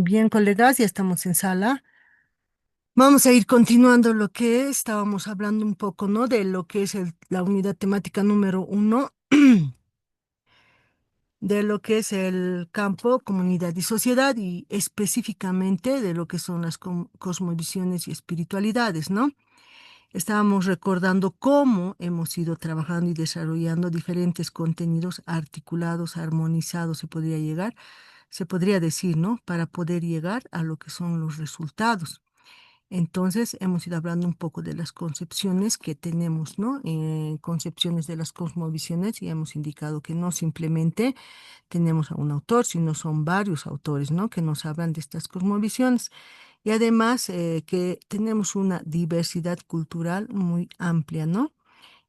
Bien, colegas, ya estamos en sala. Vamos a ir continuando lo que estábamos hablando un poco, ¿no? De lo que es la unidad temática número uno, de lo que es el campo, comunidad y sociedad, y específicamente de lo que son las cosmovisiones y espiritualidades, ¿no? Estábamos recordando cómo hemos ido trabajando y desarrollando diferentes contenidos articulados, armonizados, se podría decir, ¿no? Para poder llegar a lo que son los resultados. Entonces, hemos ido hablando un poco de las concepciones que tenemos, ¿no? Concepciones de las cosmovisiones y hemos indicado que no simplemente tenemos a un autor, sino son varios autores, ¿no? Que nos hablan de estas cosmovisiones. Y además que tenemos una diversidad cultural muy amplia, ¿no?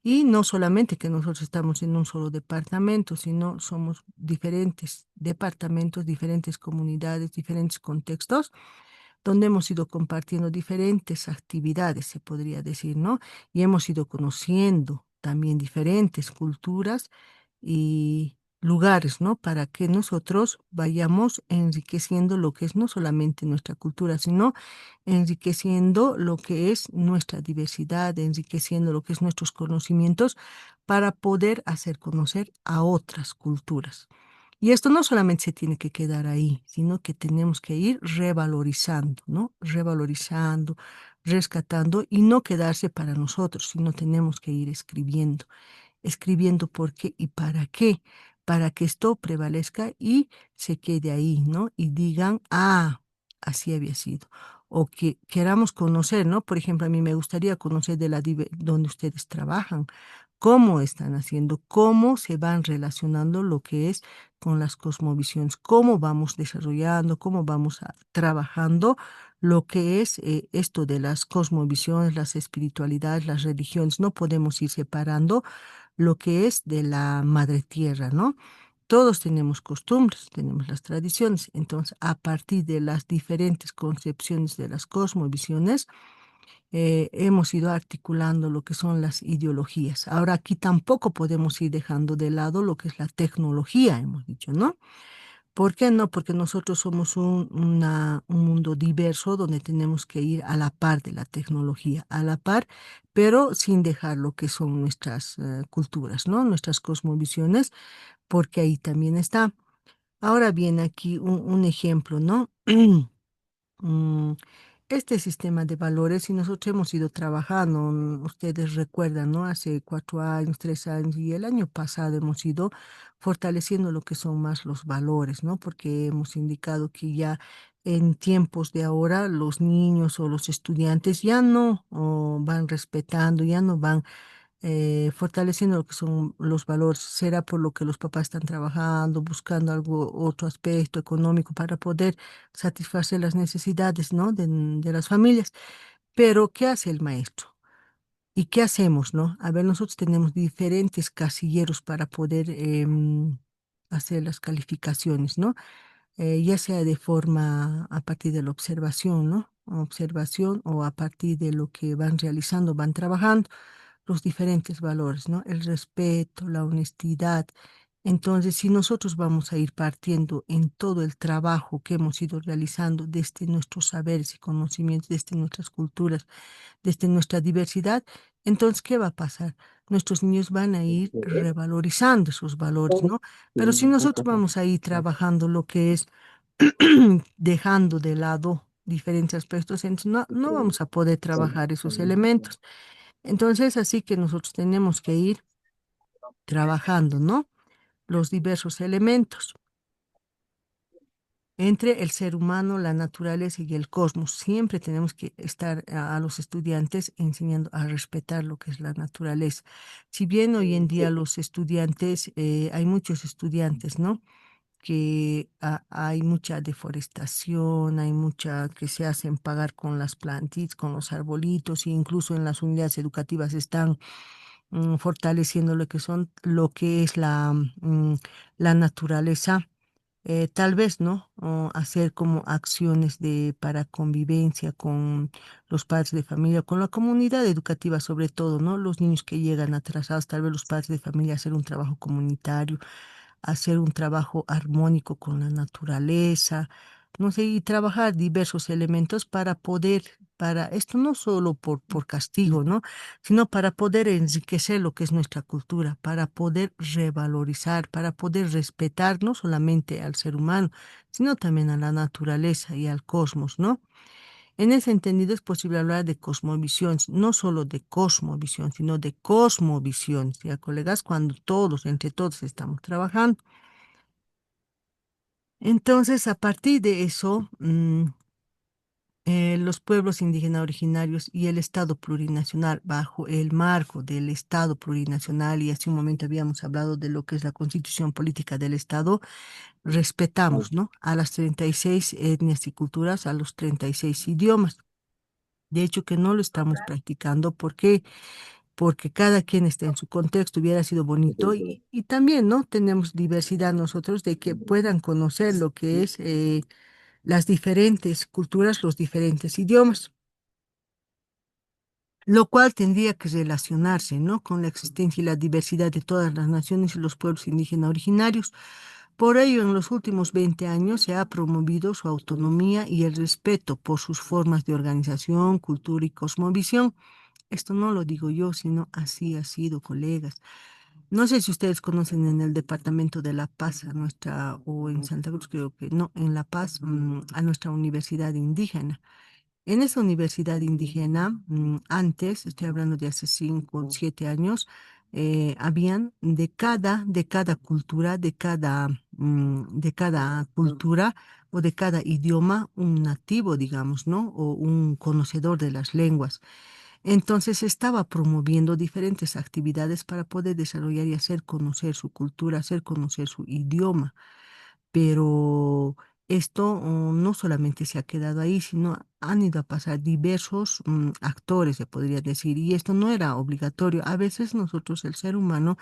Y no solamente que nosotros estamos en un solo departamento, sino somos diferentes departamentos, diferentes comunidades, diferentes contextos donde hemos ido compartiendo diferentes actividades, se podría decir, ¿no? Y hemos ido conociendo también diferentes culturas y lugares, ¿no? Para que nosotros vayamos enriqueciendo lo que es no solamente nuestra cultura, sino enriqueciendo lo que es nuestra diversidad, enriqueciendo lo que es nuestros conocimientos para poder hacer conocer a otras culturas. Y esto no solamente se tiene que quedar ahí, sino que tenemos que ir revalorizando, ¿no? Revalorizando, rescatando y no quedarse para nosotros, sino tenemos que ir escribiendo, escribiendo por qué y para que esto prevalezca y se quede ahí, ¿no? Y digan, ah, así había sido. O que queramos conocer, ¿no? Por ejemplo, a mí me gustaría conocer de donde ustedes trabajan, cómo están haciendo, cómo se van relacionando lo que es con las cosmovisiones, cómo vamos desarrollando, cómo vamos trabajando lo que es esto de las cosmovisiones, las espiritualidades, las religiones. No podemos ir separando lo que es de la madre tierra, ¿no? Todos tenemos costumbres, tenemos las tradiciones. Entonces, a partir de las diferentes concepciones de las cosmovisiones, hemos ido articulando lo que son las ideologías. Ahora aquí tampoco podemos ir dejando de lado lo que es la tecnología, hemos dicho, ¿no? ¿Por qué no? Porque nosotros somos un mundo diverso donde tenemos que ir a la par de la tecnología, a la par, pero sin dejar lo que son nuestras culturas, ¿no? Nuestras cosmovisiones, porque ahí también está. Ahora viene aquí un ejemplo, ¿no? mm, Este sistema de valores, y nosotros hemos ido trabajando, ustedes recuerdan, ¿no? Hace 4 años, 3 años y el año pasado hemos ido fortaleciendo lo que son más los valores, ¿no? Porque hemos indicado que ya en tiempos de ahora los niños o los estudiantes ya no van respetando, ya no van fortaleciendo lo que son los valores. Será por lo que los papás están trabajando, buscando algo, otro aspecto económico para poder satisfacer las necesidades, ¿no? De las familias. Pero, ¿qué hace el maestro? ¿Y qué hacemos, no? A ver, nosotros tenemos diferentes casilleros para poder hacer las calificaciones, ¿no? Ya sea de forma a partir de la observación, ¿no? Observación o a partir de lo que van realizando, van trabajando los diferentes valores, ¿no? El respeto, la honestidad. Entonces, si nosotros vamos a ir partiendo en todo el trabajo que hemos ido realizando desde nuestros saberes y conocimientos, desde nuestras culturas, desde nuestra diversidad, entonces, ¿qué va a pasar? Nuestros niños van a ir revalorizando esos valores, ¿no? Pero si nosotros vamos a ir trabajando lo que es dejando de lado diferentes aspectos, entonces no vamos a poder trabajar esos elementos. Entonces, así que nosotros tenemos que ir trabajando, ¿no? Los diversos elementos entre el ser humano, la naturaleza y el cosmos. Siempre tenemos que estar a los estudiantes enseñando a respetar lo que es la naturaleza. Si bien hoy en día los estudiantes, hay muchos estudiantes, ¿no? Que hay mucha deforestación, hay mucha que se hacen pagar con las plantitas, con los arbolitos, e incluso en las unidades educativas están fortaleciendo lo que es la naturaleza. Tal vez, ¿no? O hacer como acciones para convivencia con los padres de familia, con la comunidad educativa sobre todo, ¿no? Los niños que llegan atrasados, tal vez los padres de familia hacer un trabajo comunitario, hacer un trabajo armónico con la naturaleza, no sé, y trabajar diversos elementos para poder, para esto no solo por castigo, ¿no? Sino para poder enriquecer lo que es nuestra cultura, para poder revalorizar, para poder respetar no solamente al ser humano, sino también a la naturaleza y al cosmos, ¿no? En ese entendido es posible hablar de cosmovisión, no solo de cosmovisión, sino de cosmovisión, ¿ya, colegas? Cuando todos, entre todos, estamos trabajando. Entonces, a partir de eso, los pueblos indígenas originarios y el Estado plurinacional, bajo el marco del Estado plurinacional, y hace un momento habíamos hablado de lo que es la constitución política del Estado, respetamos, ¿no? A las 36 etnias y culturas, a los 36 idiomas. De hecho, que no lo estamos practicando. ¿Por qué? Porque cada quien está en su contexto, hubiera sido bonito y también, ¿no? Tenemos diversidad nosotros de que puedan conocer lo que es las diferentes culturas, los diferentes idiomas, lo cual tendría que relacionarse, ¿no? Con la existencia y la diversidad de todas las naciones y los pueblos indígenas originarios. Por ello, en los últimos 20 años se ha promovido su autonomía y el respeto por sus formas de organización, cultura y cosmovisión. Esto no lo digo yo, sino así ha sido, colegas. No sé si ustedes conocen en el departamento de La Paz, a nuestra, o en Santa Cruz, creo que no, en La Paz, a nuestra universidad indígena. En esa universidad indígena, antes, estoy hablando de hace 5 o 7 años, habían de cada cultura, de cada cultura o de cada idioma, un nativo, digamos, ¿no? O un conocedor de las lenguas. Entonces estaba promoviendo diferentes actividades para poder desarrollar y hacer conocer su cultura, hacer conocer su idioma. Pero esto no solamente se ha quedado ahí, sino han ido a pasar diversos actores, se podría decir, y esto no era obligatorio. A veces nosotros, el ser humano,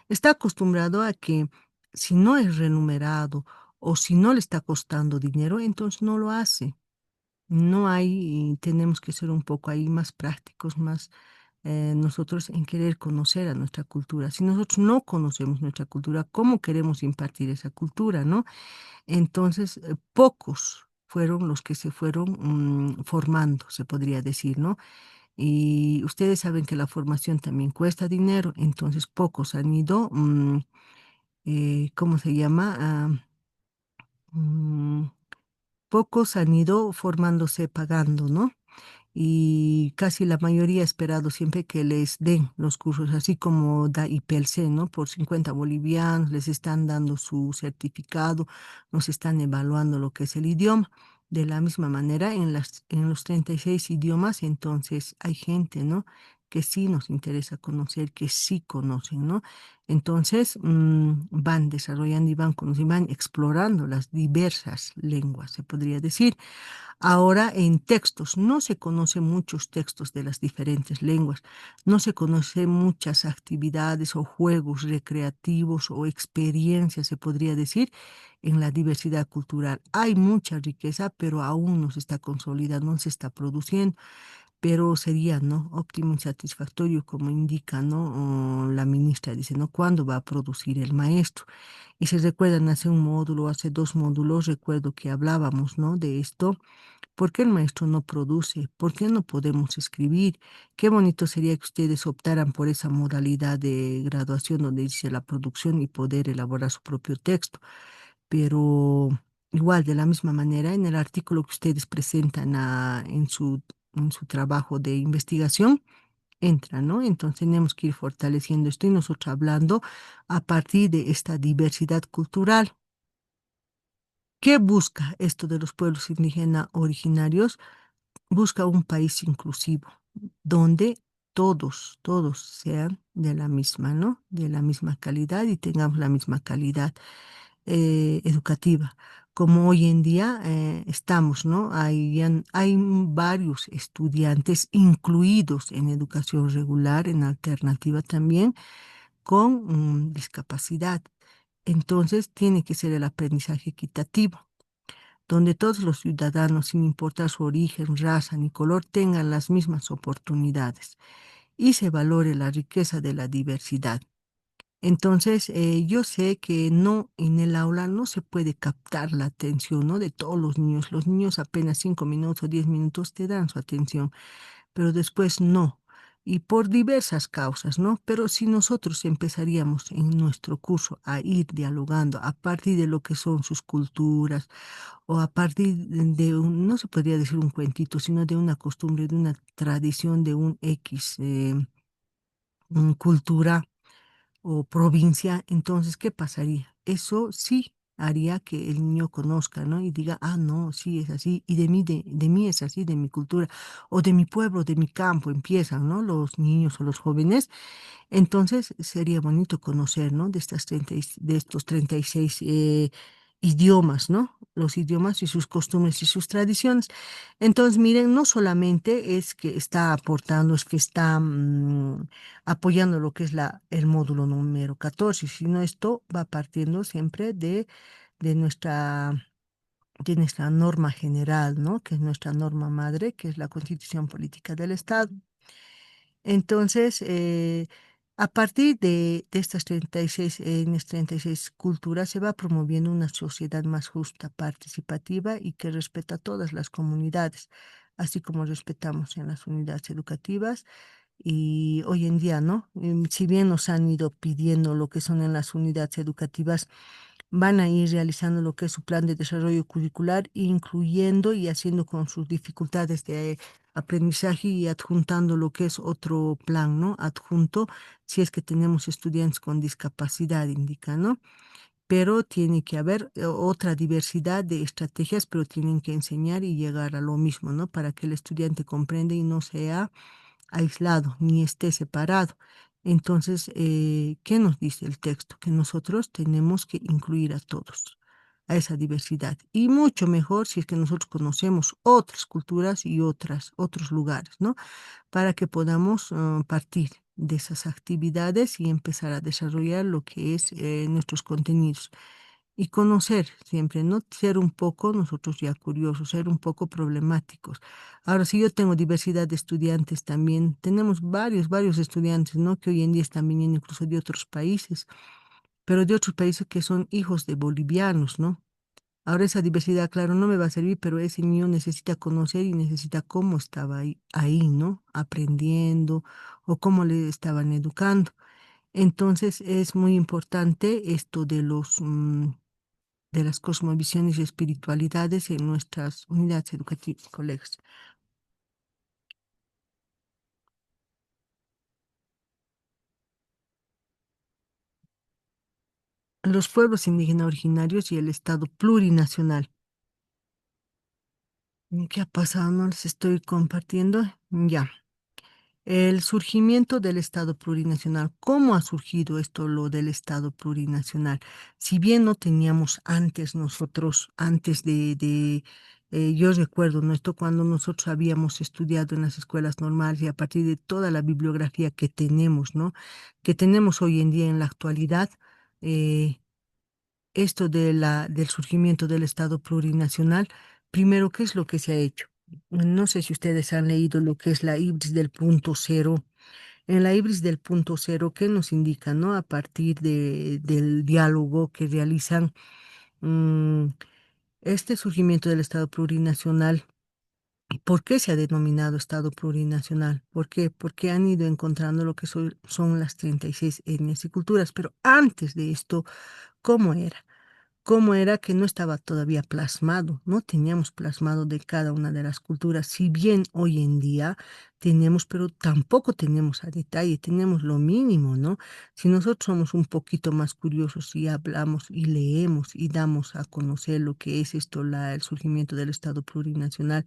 está acostumbrado a que si no es remunerado o si no le está costando dinero, entonces no lo hace. No hay, y tenemos que ser un poco ahí más prácticos, más nosotros en querer conocer a nuestra cultura. Si nosotros no conocemos nuestra cultura, ¿cómo queremos impartir esa cultura, no? Entonces, pocos fueron los que se fueron formando, se podría decir, ¿no? Y ustedes saben que la formación también cuesta dinero, entonces pocos han ido, ¿cómo se llama? Mm, Pocos han ido formándose pagando, ¿no? Y casi la mayoría ha esperado siempre que les den los cursos, así como da IPLC, ¿no? Por 50 bolivianos les están dando su certificado, nos están evaluando lo que es el idioma. De la misma manera, en los 36 idiomas, entonces hay gente, ¿no? Que sí nos interesa conocer, que sí conocen, ¿no? Entonces, van desarrollando y van conociendo, van explorando las diversas lenguas, se podría decir. Ahora en textos, no se conocen muchos textos de las diferentes lenguas, no se conocen muchas actividades o juegos recreativos o experiencias, se podría decir, en la diversidad cultural. Hay mucha riqueza, pero aún no se está consolidando, no se está produciendo, pero sería, ¿no? Óptimo y satisfactorio, como indica, ¿no? La ministra dice, ¿no? ¿Cuándo va a producir el maestro? Y se recuerdan hace un módulo, hace 2 módulos, recuerdo que hablábamos, ¿no? De esto. ¿Por qué el maestro no produce? ¿Por qué no podemos escribir? Qué bonito sería que ustedes optaran por esa modalidad de graduación donde dice la producción y poder elaborar su propio texto. Pero igual, de la misma manera, en el artículo que ustedes presentan en su trabajo de investigación, entra, ¿no? Entonces tenemos que ir fortaleciendo esto y nosotros hablando a partir de esta diversidad cultural. ¿Qué busca esto de los pueblos indígenas originarios? Busca un país inclusivo, donde todos sean de la misma, ¿no? De la misma calidad y tengamos la misma calidad educativa. Como hoy en día estamos, ¿no? Hay varios estudiantes incluidos en educación regular, en alternativa también, con discapacidad. Entonces, tiene que ser el aprendizaje equitativo donde todos los ciudadanos, sin importar su origen, raza ni color, tengan las mismas oportunidades y se valore la riqueza de la diversidad. Entonces, yo sé que no, en el aula no se puede captar la atención, ¿no? De todos los niños. Los niños apenas 5 minutos o 10 minutos te dan su atención, pero después no. Y por diversas causas, ¿no? Pero si nosotros empezaríamos en nuestro curso a ir dialogando a partir de lo que son sus culturas o a partir de un, no se podría decir un cuentito, sino de una costumbre, de una tradición, de un X cultura o provincia, entonces, ¿qué pasaría? Eso sí haría que el niño conozca, ¿no? Y diga, ah, no, sí es así, y de mí es así, de mi cultura, o de mi pueblo, de mi campo, empiezan, ¿no? Los niños o los jóvenes entonces sería bonito conocer, ¿no? De de estos 36 idiomas, ¿no? Los idiomas y sus costumbres y sus tradiciones. Entonces, miren, no solamente es que está aportando, es que está apoyando lo que es el módulo número 14, sino esto va partiendo siempre de nuestra, de nuestra norma general, ¿no? Que es nuestra norma madre, que es la Constitución Política del Estado. Entonces, a partir de estas 36 etnias, 36 culturas, se va promoviendo una sociedad más justa, participativa y que respeta a todas las comunidades, así como respetamos en las unidades educativas. Y hoy en día, ¿no? Si bien nos han ido pidiendo lo que son en las unidades educativas, van a ir realizando lo que es su plan de desarrollo curricular, incluyendo y haciendo con sus dificultades de aprendizaje y adjuntando lo que es otro plan, ¿no? Adjunto, si es que tenemos estudiantes con discapacidad, indica, ¿no? Pero tiene que haber otra diversidad de estrategias, pero tienen que enseñar y llegar a lo mismo, ¿no? Para que el estudiante comprenda y no sea aislado ni esté separado. Entonces, ¿qué nos dice el texto? Que nosotros tenemos que incluir a todos, a esa diversidad. Y mucho mejor si es que nosotros conocemos otras culturas y otros lugares, ¿no? Para que podamos partir de esas actividades y empezar a desarrollar lo que es nuestros contenidos. Y conocer siempre, no ser un poco nosotros ya curiosos, ser un poco problemáticos. Ahora, si yo tengo diversidad de estudiantes también, tenemos varios estudiantes, ¿no? Que hoy en día están viniendo incluso de otros países, pero de otros países que son hijos de bolivianos, ¿no? Ahora esa diversidad, claro, no me va a servir, pero ese niño necesita conocer y necesita cómo estaba ahí, ¿no? Aprendiendo o cómo le estaban educando. Entonces es muy importante esto de las cosmovisiones y espiritualidades en nuestras unidades educativas, colegas. Los pueblos indígenas originarios y el Estado plurinacional. ¿Qué ha pasado? No les estoy compartiendo. Ya. El surgimiento del Estado plurinacional. ¿Cómo ha surgido esto, lo del Estado plurinacional? Si bien no teníamos antes nosotros, yo recuerdo, ¿no? Esto cuando nosotros habíamos estudiado en las escuelas normales y a partir de toda la bibliografía que tenemos, ¿no? Que tenemos hoy en día en la actualidad, eh, esto del surgimiento del Estado plurinacional, primero, ¿qué es lo que se ha hecho? No sé si ustedes han leído lo que es la Ibris del punto cero. En la Ibris del punto cero, ¿qué nos indica, no? A partir del diálogo que realizan mm, este surgimiento del Estado plurinacional. ¿Por qué se ha denominado Estado plurinacional? ¿Por qué? Porque han ido encontrando lo que son las 36 etnias y culturas. Pero antes de esto, ¿cómo era? Cómo era que no estaba todavía plasmado, no teníamos plasmado de cada una de las culturas, si bien hoy en día tenemos, pero tampoco tenemos a detalle, tenemos lo mínimo, ¿no? Si nosotros somos un poquito más curiosos y hablamos y leemos y damos a conocer lo que es esto, el surgimiento del Estado plurinacional,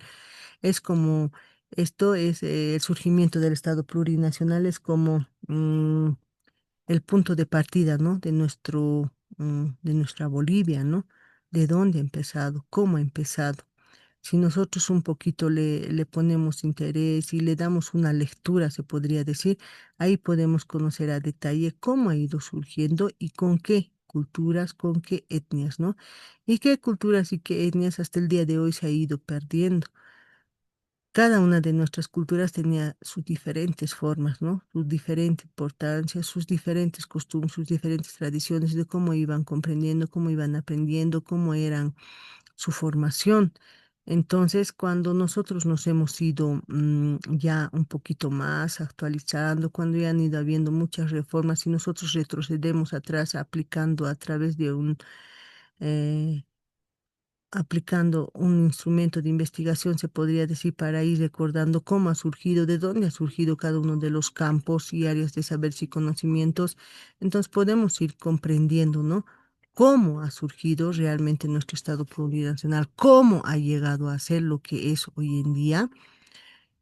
es como, esto es el surgimiento del Estado plurinacional, es como el punto de partida, ¿no? De nuestra Bolivia, ¿no? ¿De dónde ha empezado? ¿Cómo ha empezado? Si nosotros un poquito le ponemos interés y le damos una lectura, se podría decir, ahí podemos conocer a detalle cómo ha ido surgiendo y con qué culturas, con qué etnias, ¿no? Y qué culturas y qué etnias hasta el día de hoy se ha ido perdiendo. cada una de nuestras culturas tenía sus diferentes formas, ¿no? Sus diferentes importancias, sus diferentes costumbres, sus diferentes tradiciones de cómo iban comprendiendo, cómo iban aprendiendo, cómo eran su formación. Entonces, cuando nosotros nos hemos ido ya un poquito más actualizando, cuando ya han ido habiendo muchas reformas y nosotros retrocedemos atrás aplicando a través de eh, aplicando un instrumento de investigación, se podría decir, para ir recordando cómo ha surgido, de dónde ha surgido cada uno de los campos y áreas de saberes y conocimientos. Entonces podemos ir comprendiendo, ¿no? Cómo ha surgido realmente nuestro Estado plurinacional, cómo ha llegado a ser lo que es hoy en día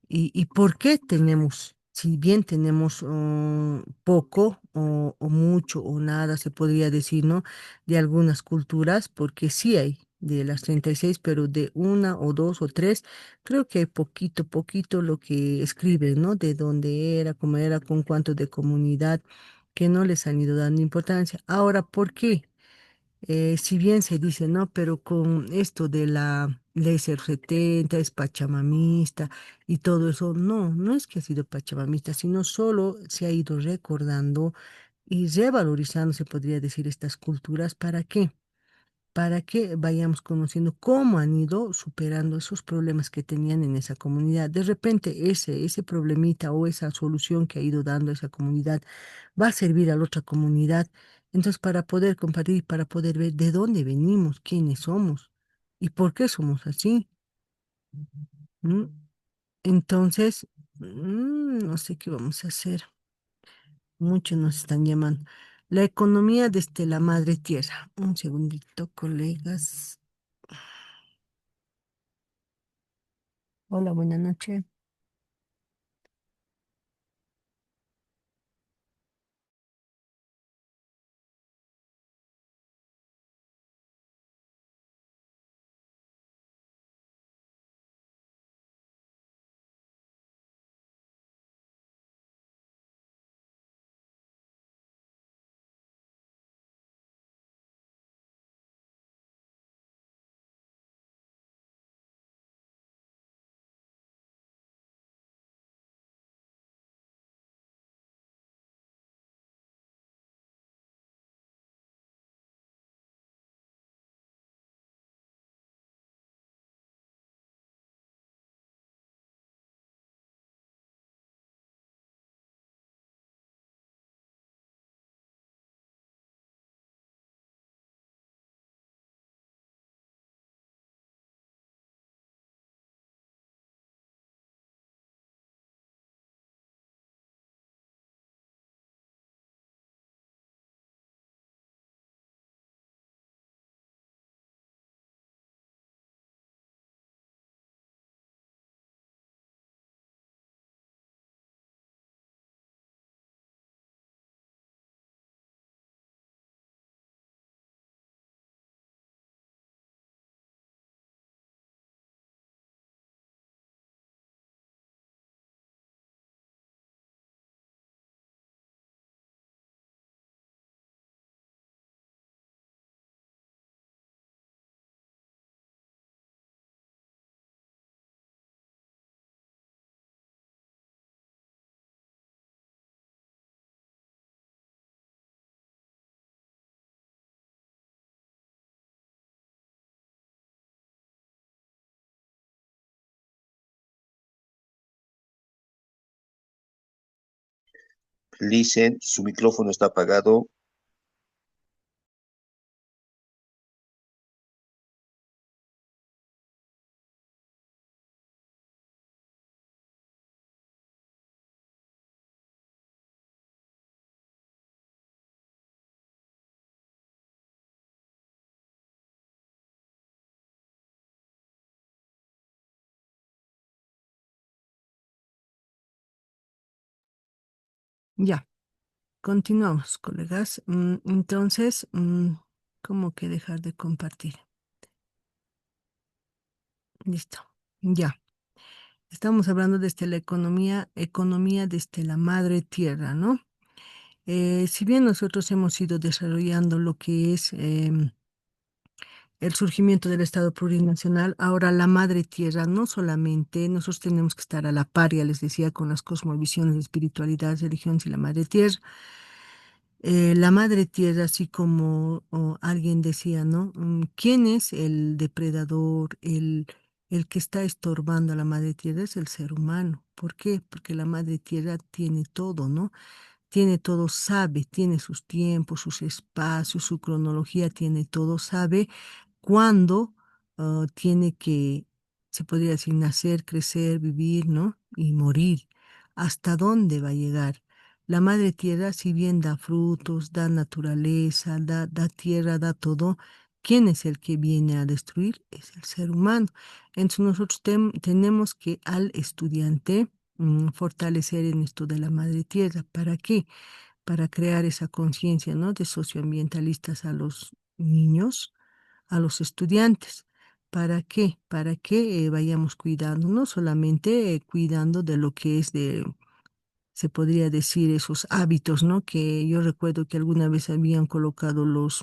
y por qué tenemos, si bien tenemos poco o mucho o nada, se podría decir, ¿no? De algunas culturas, porque sí hay de las 36 pero de una o dos o tres, creo que hay poquito, poquito lo que escriben, ¿no? De dónde era, cómo era, con cuánto de comunidad, que no les han ido dando importancia. Ahora, ¿por qué? Si bien se dice, ¿no? Pero con esto de la ley 070 es pachamamista y todo eso, no, no es que ha sido pachamamista, sino solo se ha ido recordando y revalorizando, se podría decir, estas culturas. ¿Para qué? Para que vayamos conociendo cómo han ido superando esos problemas que tenían en esa comunidad. De repente ese problemita o esa solución que ha ido dando esa comunidad va a servir a la otra comunidad. Entonces, para poder compartir, para poder ver de dónde venimos, quiénes somos y por qué somos así. ¿M? Entonces, no sé qué vamos a hacer. Muchos nos están llamando. La economía desde la madre tierra. Un segundito, colegas. Hola, buenas noches. Listen, su micrófono está apagado. Ya, continuamos, colegas. Entonces, ¿cómo que dejar de compartir? Listo. Ya. Estamos hablando desde la economía desde la madre tierra, ¿no? Si bien nosotros hemos ido desarrollando lo que es el surgimiento del Estado plurinacional, ahora la madre tierra, no solamente nosotros tenemos que estar a la par, ya les decía, con las cosmovisiones, espiritualidad, religiones y la madre tierra. La madre tierra, así como alguien decía, ¿no? ¿Quién es el depredador, el que está estorbando a la madre tierra? Es el ser humano. ¿Por qué? Porque la madre tierra tiene todo, ¿no? Tiene todo, sabe, tiene sus tiempos, sus espacios, su cronología, tiene todo, sabe cuándo tiene que, se podría decir, nacer, crecer, vivir, ¿no? Y morir. ¿Hasta dónde va a llegar? La madre tierra, si bien da frutos, da naturaleza, da tierra, da todo, ¿quién es el que viene a destruir? Es el ser humano. Entonces nosotros tenemos que al estudiante fortalecer en esto de la madre tierra. ¿Para qué? Para crear esa conciencia, ¿no? De socioambientalistas a los niños, a los estudiantes. ¿Para qué? Para que vayamos cuidando, no solamente cuidando de lo que es de, se podría decir, esos hábitos, ¿no? Que yo recuerdo que alguna vez habían colocado los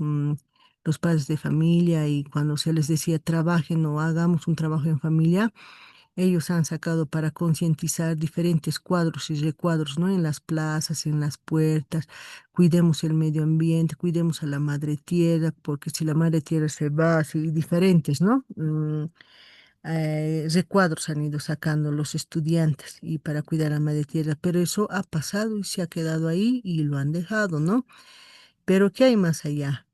padres de familia y cuando se les decía trabajen o hagamos un trabajo en familia, ellos han sacado para concientizar diferentes cuadros y recuadros, ¿no? En las plazas, en las puertas, cuidemos el medio ambiente, cuidemos a la madre tierra, porque si la madre tierra se va, así, diferentes, ¿no? Recuadros han ido sacando los estudiantes y para cuidar a la madre tierra, pero eso ha pasado y se ha quedado ahí y lo han dejado, ¿no? Pero ¿qué hay más allá?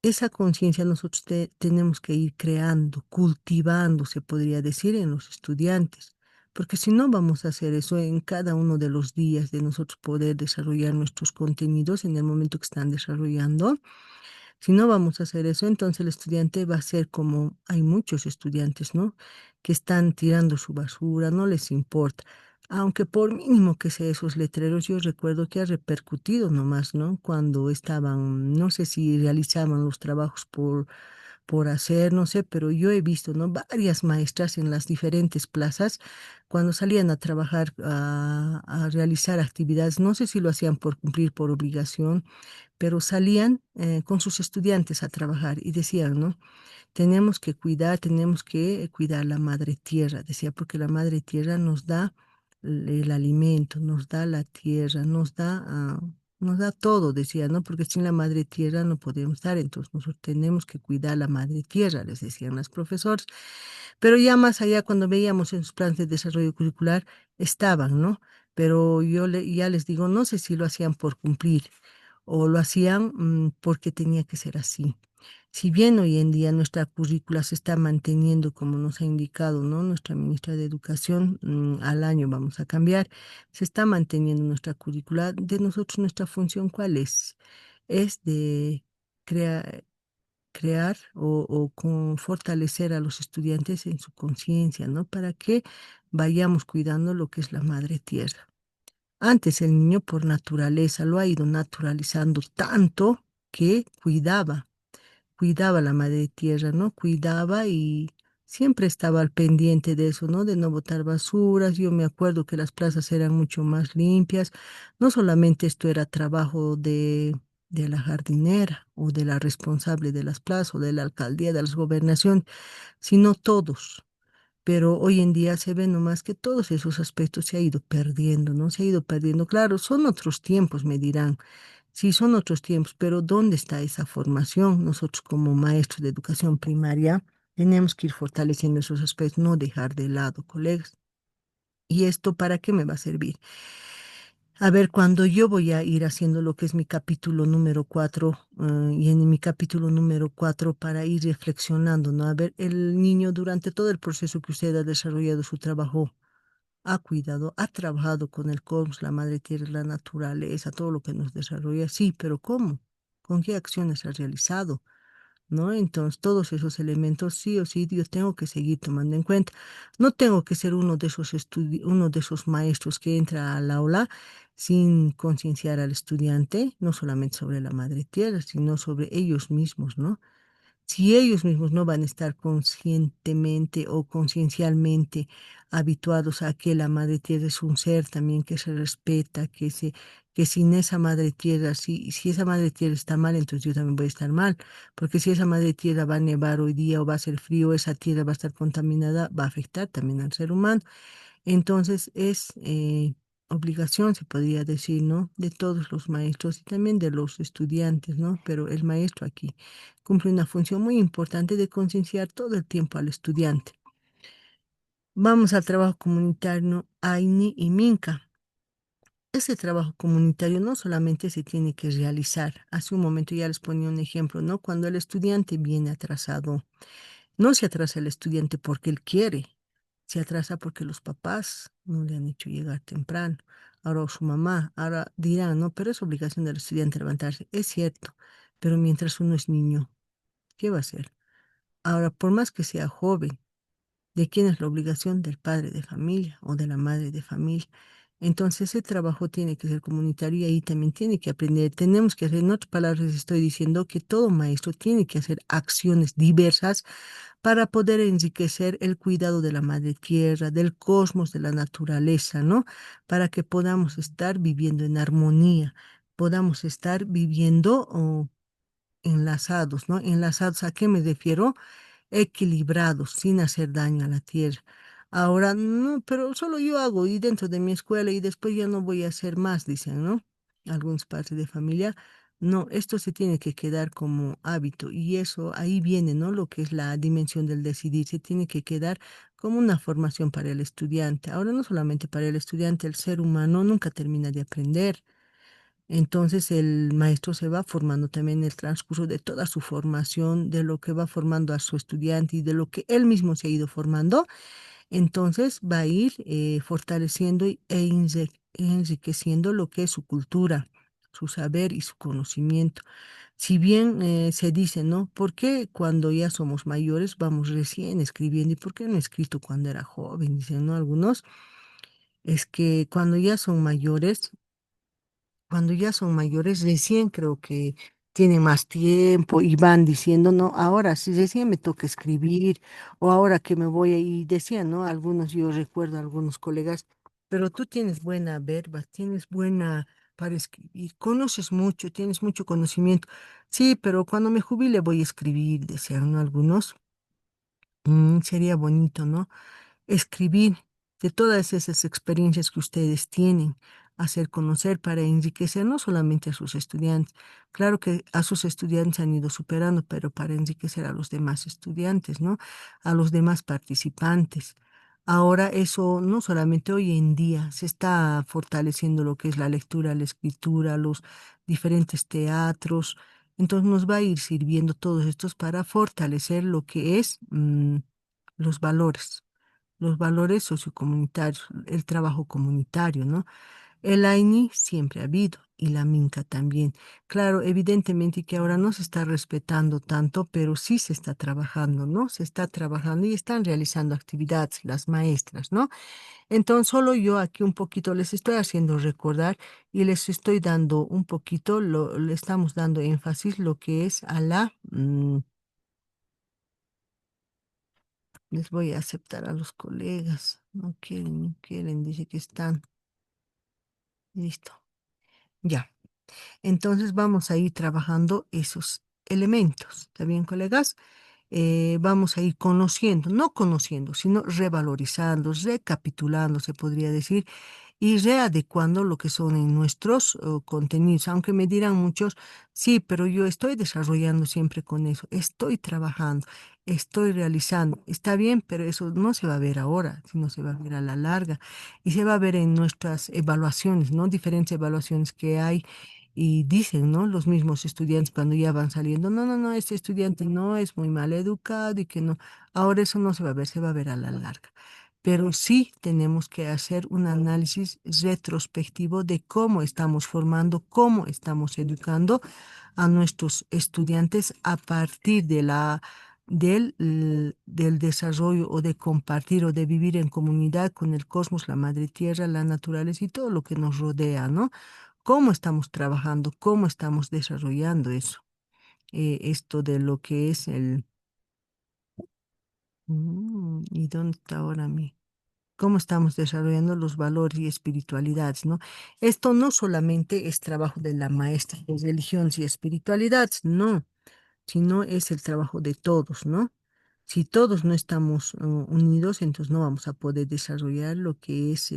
Esa conciencia nosotros tenemos que ir creando, cultivando, se podría decir, en los estudiantes, porque si no vamos a hacer eso en cada uno de los días de nosotros poder desarrollar nuestros contenidos en el momento que están desarrollando. Si no vamos a hacer eso, entonces el estudiante va a ser como hay muchos estudiantes, ¿no? Que están tirando su basura, no les importa. Aunque por mínimo que sea esos letreros, yo recuerdo que ha repercutido nomás, ¿no? Cuando estaban, no sé si realizaban los trabajos por hacer, no sé, pero yo he visto, ¿no? Varias maestras en las diferentes plazas, cuando salían a trabajar, a realizar actividades, no sé si lo hacían por cumplir por obligación, pero salían con sus estudiantes a trabajar y decían, ¿no? Tenemos que cuidar la madre tierra, decía, porque la madre tierra nos da el alimento, nos da la tierra, nos da todo, decía, ¿no? Porque sin la madre tierra no podemos dar, entonces nosotros tenemos que cuidar la madre tierra, les decían las profesores. Pero ya más allá, cuando veíamos en sus planes de desarrollo curricular, estaban, ¿no? Pero ya les digo, no sé si lo hacían por cumplir o lo hacían porque tenía que ser así. Si bien hoy en día nuestra currícula se está manteniendo como nos ha indicado, ¿no? Nuestra ministra de Educación, al año vamos a cambiar, se está manteniendo nuestra currícula. De nosotros, nuestra función, ¿cuál es? Es de crear, crear o con fortalecer a los estudiantes en su conciencia, ¿no? Para que vayamos cuidando lo que es la madre tierra. Antes el niño por naturaleza lo ha ido naturalizando tanto que cuidaba la madre tierra, ¿no? Cuidaba y siempre estaba al pendiente de eso, ¿no? De no botar basuras. Yo me acuerdo que las plazas eran mucho más limpias. No solamente esto era trabajo de la jardinera o de la responsable de las plazas o de la alcaldía, de las gobernación, sino todos. Pero hoy en día se ve nomás que todos esos aspectos se ha ido perdiendo, ¿no? Se ha ido perdiendo. Claro, son otros tiempos, me dirán. Sí, son otros tiempos, pero ¿dónde está esa formación? Nosotros como maestros de educación primaria tenemos que ir fortaleciendo esos aspectos, no dejar de lado, colegas. ¿Y esto para qué me va a servir? A ver, cuando yo voy a ir haciendo lo que es mi capítulo número 4, y en mi capítulo número 4 para ir reflexionando, ¿no? A ver, el niño durante todo el proceso que usted ha desarrollado su trabajo, ha cuidado, ha trabajado con el cosmos, la madre tierra, la naturaleza, todo lo que nos desarrolla, sí, pero ¿cómo? ¿Con qué acciones ha realizado? ¿No? Entonces, todos esos elementos sí o sí yo tengo que seguir tomando en cuenta. No tengo que ser uno de esos maestros que entra al aula sin concienciar al estudiante, no solamente sobre la madre tierra, sino sobre ellos mismos, ¿no? Si ellos mismos no van a estar conscientemente o conciencialmente habituados a que la madre tierra es un ser también que se respeta, que sin esa madre tierra, si esa madre tierra está mal, entonces yo también voy a estar mal, porque si esa madre tierra va a nevar hoy día o va a ser frío, esa tierra va a estar contaminada, va a afectar también al ser humano. Entonces es obligación, se podría decir, ¿no? De todos los maestros y también de los estudiantes, ¿no? Pero el maestro aquí cumple una función muy importante de concienciar todo el tiempo al estudiante. Vamos al trabajo comunitario AINI y Minca. Ese trabajo comunitario no solamente se tiene que realizar, hace un momento ya les ponía un ejemplo, ¿no? Cuando el estudiante viene atrasado, no se atrasa el estudiante porque él quiere, se atrasa porque los papás no le han hecho llegar temprano. Ahora o su mamá, ahora dirán, no, pero es obligación del estudiante levantarse. Es cierto, pero mientras uno es niño, ¿qué va a hacer? Ahora, por más que sea joven, ¿de quién es la obligación? Del padre de familia o de la madre de familia. Entonces, ese trabajo tiene que ser comunitario y ahí también tiene que aprender. Tenemos que hacer, en otras palabras, estoy diciendo que todo maestro tiene que hacer acciones diversas para poder enriquecer el cuidado de la madre tierra, del cosmos, de la naturaleza, ¿no? Para que podamos estar viviendo en armonía, podamos estar viviendo enlazados, ¿no? Enlazados, ¿a qué me refiero? Equilibrados, sin hacer daño a la tierra. Ahora, no, pero solo yo hago y dentro de mi escuela y después ya no voy a hacer más, dicen, ¿no? Algunos padres de familia. No, esto se tiene que quedar como hábito y eso ahí viene, ¿no? Lo que es la dimensión del decidir, se tiene que quedar como una formación para el estudiante. Ahora no solamente para el estudiante, el ser humano nunca termina de aprender. Entonces el maestro se va formando también en el transcurso de toda su formación, de lo que va formando a su estudiante y de lo que él mismo se ha ido formando. Entonces va a ir fortaleciendo enriqueciendo lo que es su cultura, su saber y su conocimiento. Si bien se dice, ¿no? ¿Por qué cuando ya somos mayores vamos recién escribiendo? ¿Y por qué no he escrito cuando era joven? Dicen, ¿no? Algunos. Es que cuando ya son mayores, recién creo que tienen más tiempo y van diciendo, no, ahora sí, recién me toca escribir, o ahora que me voy, y decían, ¿no? Algunos, yo recuerdo a algunos colegas, pero tú tienes buena verba, tienes buena para escribir, conoces mucho, tienes mucho conocimiento. Sí, pero cuando me jubile voy a escribir, decían, ¿no? Algunos. Sería bonito, ¿no? Escribir de todas esas experiencias que ustedes tienen, hacer conocer para enriquecer no solamente a sus estudiantes, claro que a sus estudiantes han ido superando, pero para enriquecer a los demás estudiantes, ¿no? A los demás participantes. Ahora eso no solamente hoy en día se está fortaleciendo lo que es la lectura, la escritura, los diferentes teatros. Entonces nos va a ir sirviendo todos estos para fortalecer lo que es los valores, los valores sociocomunitarios, el trabajo comunitario, ¿no? El AINI siempre ha habido y la Minca también. Claro, evidentemente que ahora no se está respetando tanto, pero sí se está trabajando, ¿no? Se está trabajando y están realizando actividades las maestras, ¿no? Entonces, solo yo aquí un poquito les estoy haciendo recordar y les estoy dando un poquito, le estamos dando énfasis lo que es a les voy a aceptar a los colegas. No quieren, no quieren, dice que están. Listo. Ya. Entonces vamos a ir trabajando esos elementos. ¿Está bien, colegas? Vamos a ir conociendo, no conociendo, sino revalorizando, recapitulando, se podría decir, y readecuando lo que son en nuestros contenidos. Aunque me dirán muchos, sí, pero yo estoy desarrollando siempre con eso, estoy trabajando, estoy realizando. Está bien, pero eso no se va a ver ahora, sino se va a ver a la larga y se va a ver en nuestras evaluaciones, ¿no? Diferentes evaluaciones que hay. Y dicen, ¿no? Los mismos estudiantes cuando ya van saliendo, no, no, no, este estudiante no es muy mal educado y que no. Ahora eso no se va a ver, se va a ver a la larga. Pero sí tenemos que hacer un análisis retrospectivo de cómo estamos formando, cómo estamos educando a nuestros estudiantes a partir del desarrollo o de compartir o de vivir en comunidad con el cosmos, la madre tierra, la naturaleza y todo lo que nos rodea, ¿no? ¿Cómo estamos trabajando? ¿Cómo estamos desarrollando eso? Esto de lo que es ¿y dónde está ahora mi? cómo estamos desarrollando los valores y espiritualidades, ¿no? Esto no solamente es trabajo de la maestra de religiones y espiritualidades, no, sino es el trabajo de todos, ¿no? Si todos no estamos unidos, entonces no vamos a poder desarrollar lo que es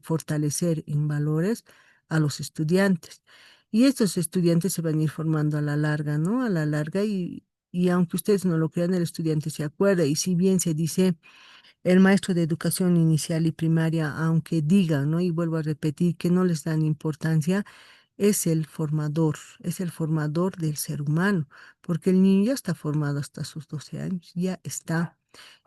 fortalecer en valores a los estudiantes. Y estos estudiantes se van a ir formando a la larga, ¿no? A la larga y aunque ustedes no lo crean, el estudiante se acuerda. Y si bien se dice el maestro de educación inicial y primaria, aunque diga, ¿no? Y vuelvo a repetir que no les dan importancia, es el formador del ser humano, porque el niño ya está formado hasta sus 12 años, ya está.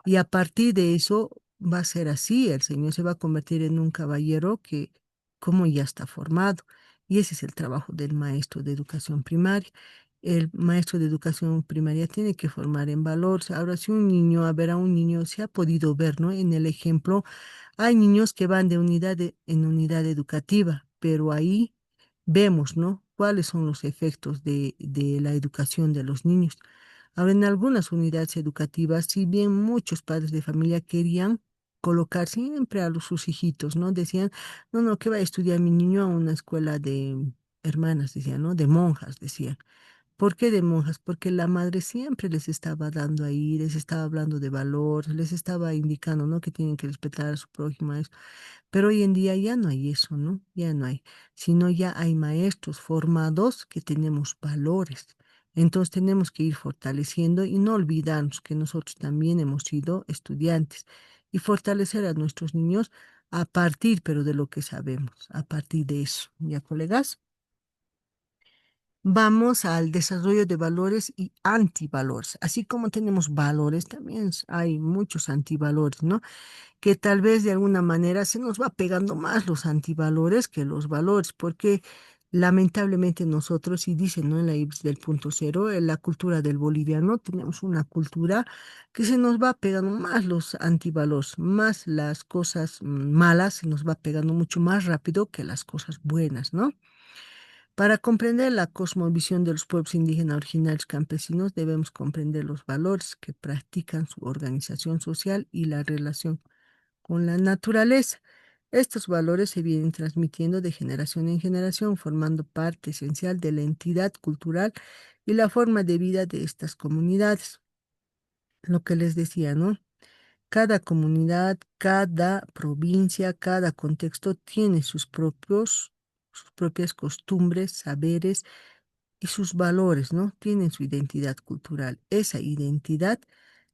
Y a partir de eso va a ser así, el Señor se va a convertir en un caballero que como ya está formado. Y ese es el trabajo del maestro de educación primaria. El maestro de educación primaria tiene que formar en valores. Ahora, si un niño, a ver, a un niño se ha podido ver, ¿no? En el ejemplo, hay niños que van de en unidad educativa, pero ahí vemos, ¿no? Cuáles son los efectos de la educación de los niños. Ahora, en algunas unidades educativas, si bien muchos padres de familia querían colocar siempre a sus hijitos, ¿no? Decían, no, no, que va a estudiar mi niño a una escuela de hermanas, decían, ¿no? De monjas, decían. ¿Por qué de monjas? Porque la madre siempre les estaba dando ahí, les estaba hablando de valores, les estaba indicando, ¿no? Que tienen que respetar a su prójimo, pero hoy en día ya no hay eso, ¿no? Ya no hay, sino ya hay maestros formados que tenemos valores. Entonces tenemos que ir fortaleciendo y no olvidarnos que nosotros también hemos sido estudiantes y fortalecer a nuestros niños a partir, pero de lo que sabemos, a partir de eso. ¿Ya, colegas? Vamos al desarrollo de valores y antivalores. Así como tenemos valores, también hay muchos antivalores, ¿no? Que tal vez de alguna manera se nos va pegando más los antivalores que los valores, porque lamentablemente nosotros, y dicen, ¿no? En la IBS del punto cero, en la cultura del boliviano, tenemos una cultura que se nos va pegando más los antivalores, más las cosas malas, se nos va pegando mucho más rápido que las cosas buenas, ¿no? Para comprender la cosmovisión de los pueblos indígenas originarios campesinos, debemos comprender los valores que practican su organización social y la relación con la naturaleza. Estos valores se vienen transmitiendo de generación en generación, formando parte esencial de la entidad cultural y la forma de vida de estas comunidades. Lo que les decía, ¿no? Cada comunidad, cada provincia, cada contexto tiene sus propias costumbres, saberes y sus valores, ¿no? Tienen su identidad cultural. Esa identidad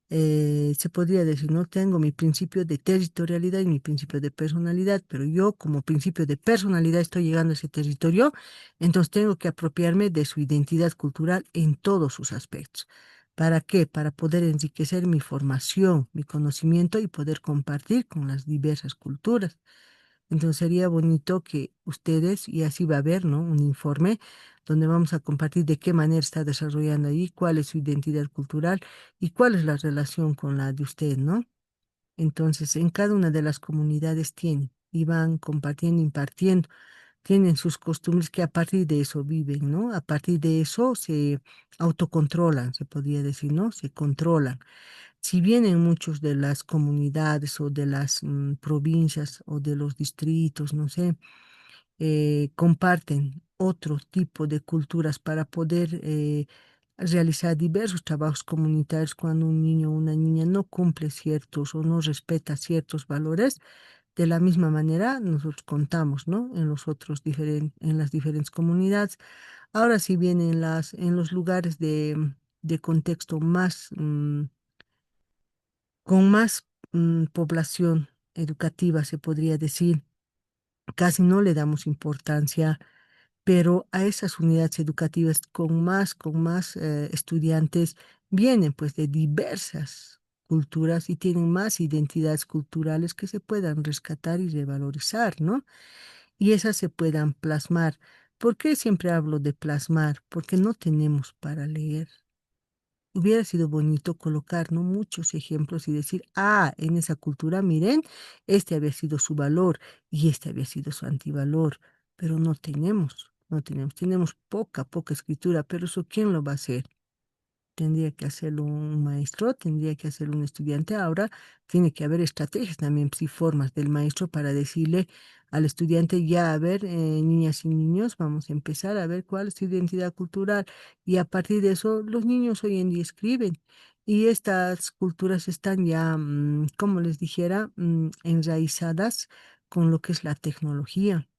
se podría decir, no tengo mi principio de territorialidad y mi principio de personalidad, pero yo como principio de personalidad estoy llegando a ese territorio, entonces tengo que apropiarme de su identidad cultural en todos sus aspectos. ¿Para qué? Para poder enriquecer mi formación, mi conocimiento y poder compartir con las diversas culturas. Entonces sería bonito que ustedes, y así va a haber, ¿no? Un informe donde vamos a compartir de qué manera está desarrollando ahí, cuál es su identidad cultural y cuál es la relación con la de usted, ¿no? Entonces, en cada una de las comunidades tienen y van compartiendo, impartiendo, tienen sus costumbres que a partir de eso viven, ¿no? A partir de eso se autocontrolan, se podría decir, ¿no? Se controlan. Si bien en muchos de las comunidades o de las provincias o de los distritos, no sé, comparten otro tipo de culturas para poder realizar diversos trabajos comunitarios cuando un niño o una niña no cumple ciertos o no respeta ciertos valores. De la misma manera, nosotros contamos, ¿no? En los otros en las diferentes comunidades. Ahora, si bien en los lugares de contexto más con más población educativa, se podría decir. Casi no le damos importancia, pero a esas unidades educativas con más estudiantes vienen pues de diversas culturas y tienen más identidades culturales que se puedan rescatar y revalorizar, ¿no? Y esas se puedan plasmar. ¿Por qué siempre hablo de plasmar? Porque no tenemos para leer. Hubiera sido bonito colocar, ¿no? Muchos ejemplos y decir, ah, en esa cultura, miren, este había sido su valor y este había sido su antivalor, pero no tenemos, tenemos poca escritura, pero eso, ¿quién lo va a hacer? tendría que hacerlo un maestro, tendría que hacerlo un estudiante. Ahora tiene que haber estrategias también, sí, formas del maestro para decirle al estudiante, ya, a ver, niñas y niños, vamos a empezar a ver cuál es su identidad cultural. Y a partir de eso, los niños hoy en día escriben. Y estas culturas están ya, como les dijera, enraizadas con lo que es la tecnología.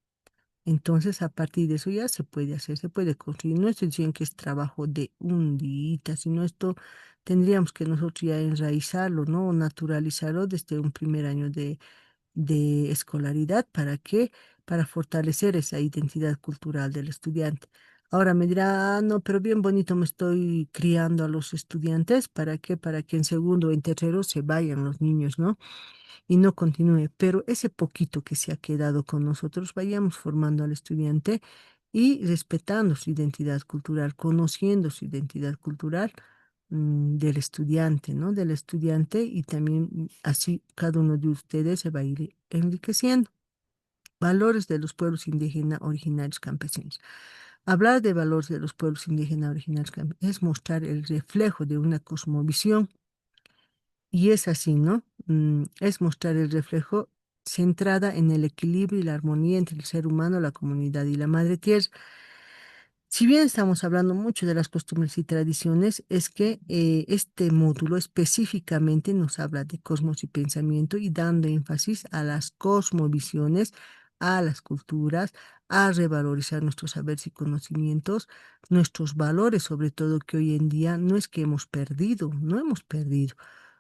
Entonces, a partir de eso ya se puede hacer, se puede construir. No estoy diciendo que es trabajo de un día, sino esto tendríamos que nosotros ya enraizarlo, ¿no? O naturalizarlo desde un primer año de escolaridad. ¿Para qué? Para fortalecer esa identidad cultural del estudiante. Ahora me dirá, "Ah, no, pero bien bonito me estoy criando a los estudiantes. ¿Para qué? Para que en segundo o en tercero se vayan los niños, ¿no? Y no continúe, pero ese poquito que se ha quedado con nosotros, vayamos formando al estudiante y respetando su identidad cultural, conociendo su identidad cultural, del estudiante, ¿no? Del estudiante y también así cada uno de ustedes se va a ir enriqueciendo. Valores de los pueblos indígenas originarios campesinos. Hablar de valores de los pueblos indígenas originarios campesinos es mostrar el reflejo de una cosmovisión y es así, ¿no? Es mostrar el reflejo centrada en el equilibrio y la armonía entre el ser humano, la comunidad y la madre tierra. Si bien estamos hablando mucho de las costumbres y tradiciones, es que este módulo específicamente nos habla de cosmos y pensamiento y dando énfasis a las cosmovisiones, a las culturas, a revalorizar nuestros saberes y conocimientos, nuestros valores, sobre todo que hoy en día no es que hemos perdido, no hemos perdido,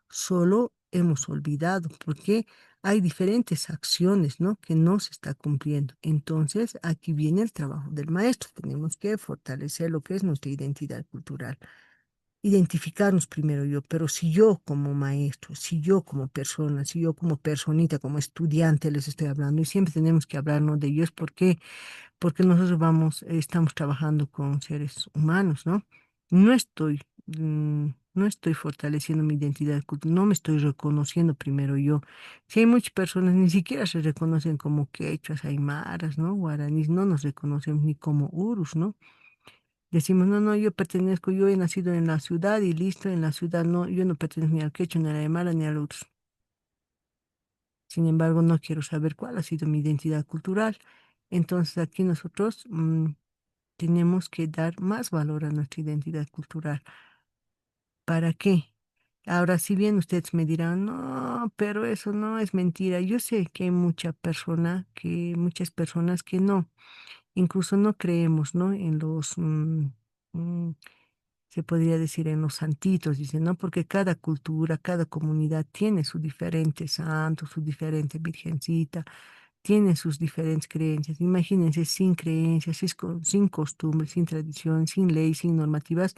solo hemos olvidado, porque hay diferentes acciones, ¿no? Que no se está cumpliendo. Entonces, aquí viene el trabajo del maestro. Tenemos que fortalecer lo que es nuestra identidad cultural. Identificarnos primero yo, pero si yo como maestro, si yo como persona, si yo como personita, como estudiante les estoy hablando, y siempre tenemos que hablarnos de ellos, porque nosotros estamos trabajando con seres humanos, ¿no? No estoy, no estoy fortaleciendo mi identidad cultural, no me estoy reconociendo primero yo. Si hay muchas personas, ni siquiera se reconocen como quechuas, aymaras, ¿no? Guaraníes, no nos reconocemos ni como urus, ¿no? Decimos, no, no, yo pertenezco, yo he nacido en la ciudad y listo, en la ciudad no, yo no pertenezco ni al quechua, ni al aymara, ni al urus. Sin embargo, no quiero saber cuál ha sido mi identidad cultural. Entonces, aquí nosotros tenemos que dar más valor a nuestra identidad cultural. ¿Para qué? Ahora, si bien ustedes me dirán, no, pero eso no es mentira. Yo sé que hay muchas personas que no, incluso no creemos, ¿no? En los, mm, se podría decir en los santitos, dicen, ¿no? Porque cada cultura, cada comunidad tiene su diferente santo, su diferente virgencita, tiene sus diferentes creencias. Imagínense sin creencias, sin costumbres, sin tradición, sin ley, sin normativas,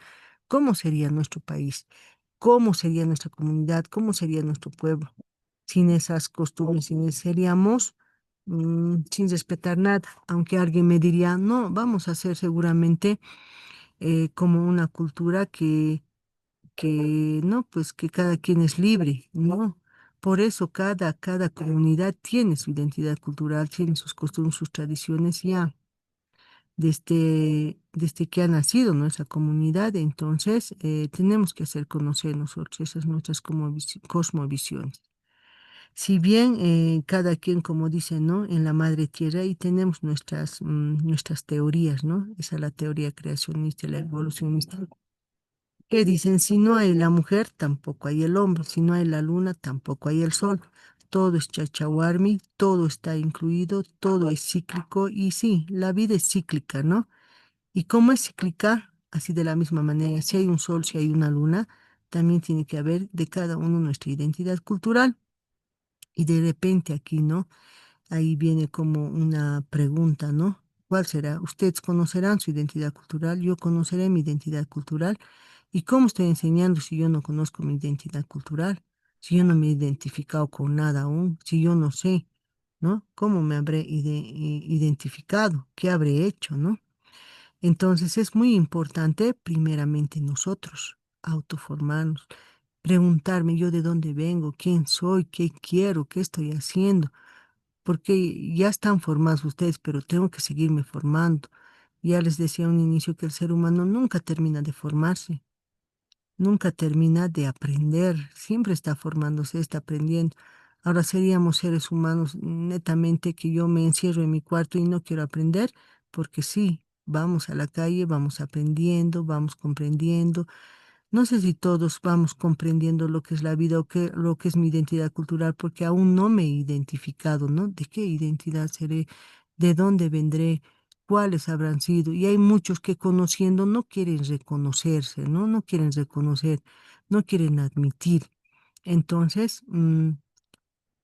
¿cómo sería nuestro país? ¿Cómo sería nuestra comunidad? ¿Cómo sería nuestro pueblo? Sin esas costumbres, seríamos sin respetar nada. Aunque alguien me diría, no, vamos a ser seguramente como una cultura que no, pues que cada quien es libre, ¿no? Por eso cada comunidad tiene su identidad cultural, tiene sus costumbres, sus tradiciones ya desde que ha nacido nuestra comunidad. Entonces, tenemos que hacer conocer nosotros esas nuestras cosmovisiones. Si bien cada quien, como dice, ¿no? En la madre tierra y tenemos nuestras teorías, ¿no? Esa es la teoría creacionista y la evolucionista que dicen, si no hay la mujer, tampoco hay el hombre, si no hay la luna, tampoco hay el sol. Todo es chachahuarmi, todo está incluido, todo es cíclico y sí, la vida es cíclica, ¿no? Y como es cíclica, así de la misma manera, si hay un sol, si hay una luna, también tiene que haber de cada uno nuestra identidad cultural. Y de repente aquí, ¿no? Ahí viene como una pregunta, ¿no? ¿Cuál será? Ustedes conocerán su identidad cultural, yo conoceré mi identidad cultural. ¿Y cómo estoy enseñando si yo no conozco mi identidad cultural? Si yo no me he identificado con nada aún, si yo no sé, ¿no? ¿Cómo me habré identificado? ¿Qué habré hecho, ¿no? Entonces es muy importante, primeramente nosotros, autoformarnos, preguntarme yo de dónde vengo, quién soy, qué quiero, qué estoy haciendo porque ya están formados ustedes, pero tengo que seguirme formando. Ya les decía a un inicio que el ser humano nunca termina de formarse. nunca termina de aprender, siempre está formándose, está aprendiendo. Ahora seríamos seres humanos netamente que yo me encierro en mi cuarto y no quiero aprender, porque sí, vamos a la calle, vamos aprendiendo, vamos comprendiendo. No sé si todos vamos comprendiendo lo que es la vida o lo que es mi identidad cultural, porque aún no me he identificado, ¿no? ¿De qué identidad seré? ¿De dónde vendré? ¿Cuáles habrán sido? Y hay muchos que conociendo no quieren reconocerse, ¿no? No quieren reconocer, no quieren admitir. Entonces,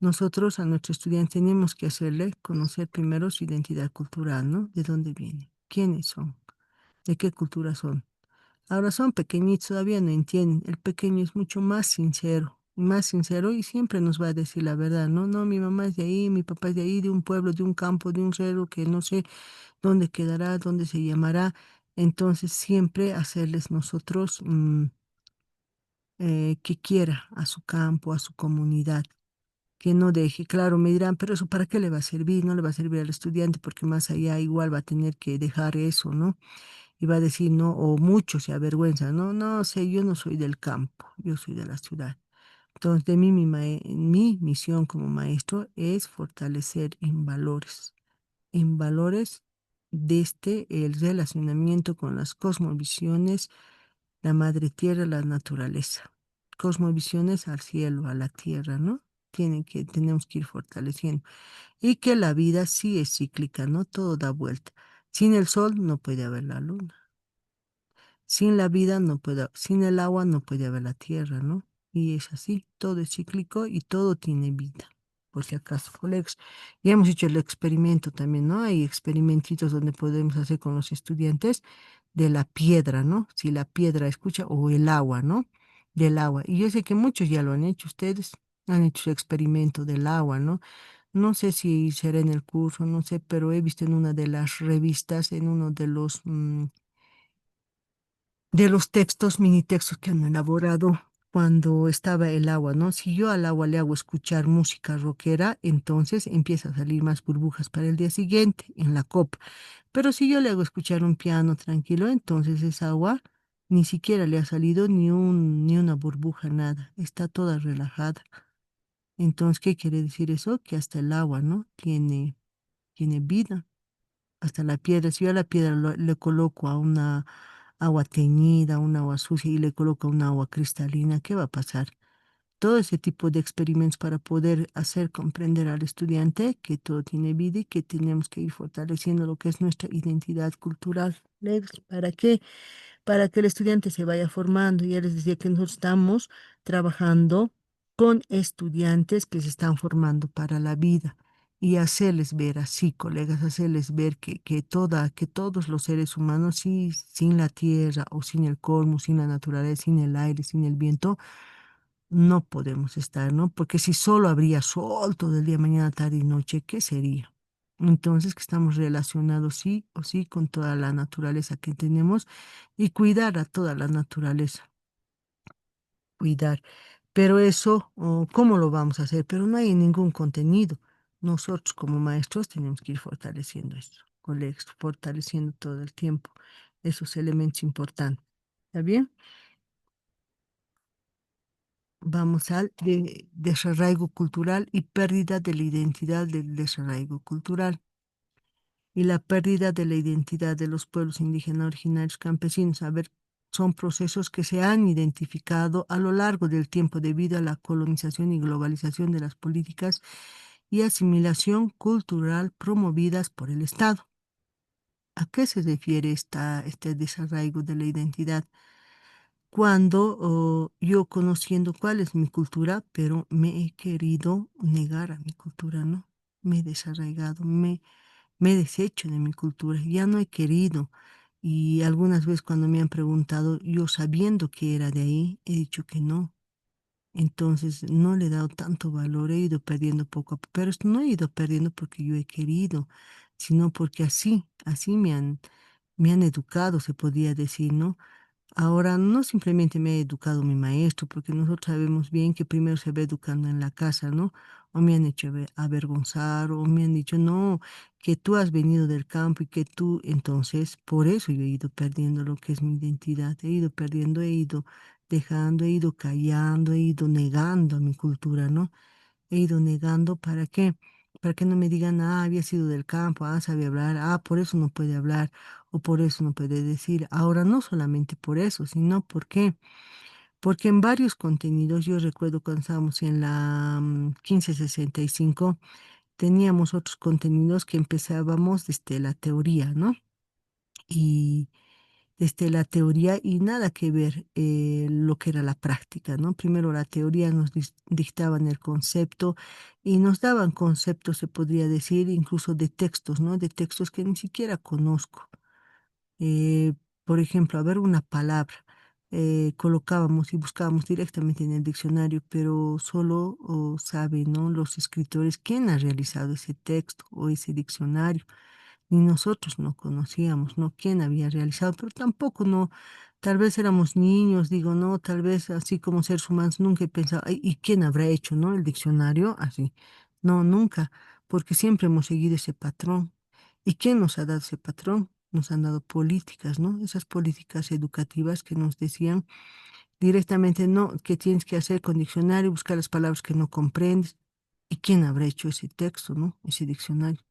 nosotros a nuestros estudiantes tenemos que hacerle conocer primero su identidad cultural, ¿no? ¿De dónde viene? ¿Quiénes son? ¿De qué cultura son? Ahora son pequeñitos, todavía no entienden. El pequeño es mucho más sincero y siempre nos va a decir la verdad, ¿no? No, mi mamá es de ahí, mi papá es de ahí, de un pueblo, de un campo, de un cerro que no sé dónde quedará, dónde se llamará. Entonces siempre hacerles nosotros que quiera a su campo, a su comunidad, que no deje. Claro, me dirán, pero eso ¿para qué le va a servir? No le va a servir al estudiante porque más allá igual va a tener que dejar eso, ¿no? Y va a decir, no, o mucho se avergüenza, no, no sé, yo no soy del campo, yo soy de la ciudad. Entonces, de mí, mi misión como maestro es fortalecer en valores desde el relacionamiento con las cosmovisiones, la madre tierra, la naturaleza. Cosmovisiones al cielo, a la tierra, ¿no? Tenemos que ir fortaleciendo. Y que la vida sí es cíclica, ¿no? Todo da vuelta. Sin el sol no puede haber la luna. Sin la vida no puede, sin el agua no puede haber la tierra, ¿no? Y es así, todo es cíclico y todo tiene vida, por si acaso, colegas. Ya hemos hecho el experimento también, ¿no? Hay experimentitos donde podemos hacer con los estudiantes de la piedra, ¿no? Si la piedra escucha o el agua, ¿no? Del agua. Y yo sé que muchos ya lo han hecho, ustedes han hecho su experimento del agua, ¿no? No sé si será en el curso, no sé, pero he visto en una de las revistas, en uno de los textos, mini textos que han elaborado cuando estaba el agua, ¿no? Si yo al agua le hago escuchar música rockera, entonces empieza a salir más burbujas para el día siguiente en la copa. Pero si yo le hago escuchar un piano tranquilo, entonces esa agua ni siquiera le ha salido ni una burbuja, nada. Está toda relajada. Entonces, ¿qué quiere decir eso? Que hasta el agua, ¿no? Tiene vida hasta la piedra. Si yo a la piedra le coloco a una agua teñida, un agua sucia y le coloco un agua cristalina, ¿qué va a pasar? Todo ese tipo de experimentos para poder hacer comprender al estudiante que todo tiene vida y que tenemos que ir fortaleciendo lo que es nuestra identidad cultural. ¿Para qué? Para que el estudiante se vaya formando. Ya les decía que nosotros estamos trabajando con estudiantes que se están formando para la vida y hacerles ver así, colegas, hacerles ver que todos los seres humanos, sí, sin la tierra o sin el cosmos, sin la naturaleza, sin el aire, sin el viento, no podemos estar, ¿no? Porque si solo habría sol todo el día, mañana, tarde y noche, ¿qué sería? Entonces, que estamos relacionados sí o sí con toda la naturaleza que tenemos y cuidar a toda la naturaleza, cuidar. Pero eso, ¿cómo lo vamos a hacer? Pero no hay ningún contenido. Nosotros como maestros tenemos que ir fortaleciendo esto, colegas, fortaleciendo todo el tiempo esos elementos importantes. ¿Está bien? Vamos al desarraigo cultural y pérdida de la identidad del desarraigo cultural y la pérdida de la identidad de los pueblos indígenas originarios campesinos. A ver, son procesos que se han identificado a lo largo del tiempo debido a la colonización y globalización de las políticas y asimilación cultural promovidas por el Estado. ¿A qué se refiere este desarraigo de la identidad? Cuando yo conociendo cuál es mi cultura, pero me he querido negar a mi cultura, ¿no? Me he desarraigado, me he deshecho de mi cultura, ya no he querido. Y algunas veces cuando me han preguntado, yo sabiendo que era de ahí, he dicho que no. Entonces no le he dado tanto valor, he ido perdiendo poco a poco, pero esto no he ido perdiendo porque yo he querido, sino porque así me han educado, se podría decir, ¿no? Ahora, no simplemente me ha educado mi maestro, porque nosotros sabemos bien que primero se va educando en la casa, ¿no? O me han hecho avergonzar, o me han dicho, no, que tú has venido del campo y que tú, entonces, por eso yo he ido perdiendo lo que es mi identidad, he ido perdiendo, he ido dejando, he ido callando, he ido negando a mi cultura, ¿no? He ido negando, ¿para qué? Para que no me digan, ah, había sido del campo, ah, sabe hablar, ah, por eso no puede hablar, o por eso no puede decir. Ahora no solamente por eso, sino ¿por qué? Porque en varios contenidos, yo recuerdo cuando estábamos en la 1565, teníamos otros contenidos que empezábamos desde la teoría, ¿no? Y desde la teoría y nada que ver lo que era la práctica, ¿no? Primero la teoría nos dictaban el concepto y nos daban conceptos, se podría decir, incluso de textos, ¿no? De textos que ni siquiera conozco. Eh, por ejemplo, a ver una palabra, colocábamos y buscábamos directamente en el diccionario, pero solo saben, ¿no? Los escritores quién ha realizado ese texto o ese diccionario. Ni nosotros no conocíamos, ¿no? Quién había realizado, pero tampoco no, tal vez éramos niños, digo, no, tal vez así como seres humanos nunca he pensado, "Ay, ¿y quién habrá hecho, no? El diccionario, así. No, nunca, porque siempre hemos seguido ese patrón. ¿Y quién nos ha dado ese patrón? Nos han dado políticas, ¿no? Esas políticas educativas que nos decían directamente, no, ¿qué tienes que hacer con diccionario? Buscar las palabras que no comprendes. ¿Y quién habrá hecho ese texto, ¿no? Ese diccionario.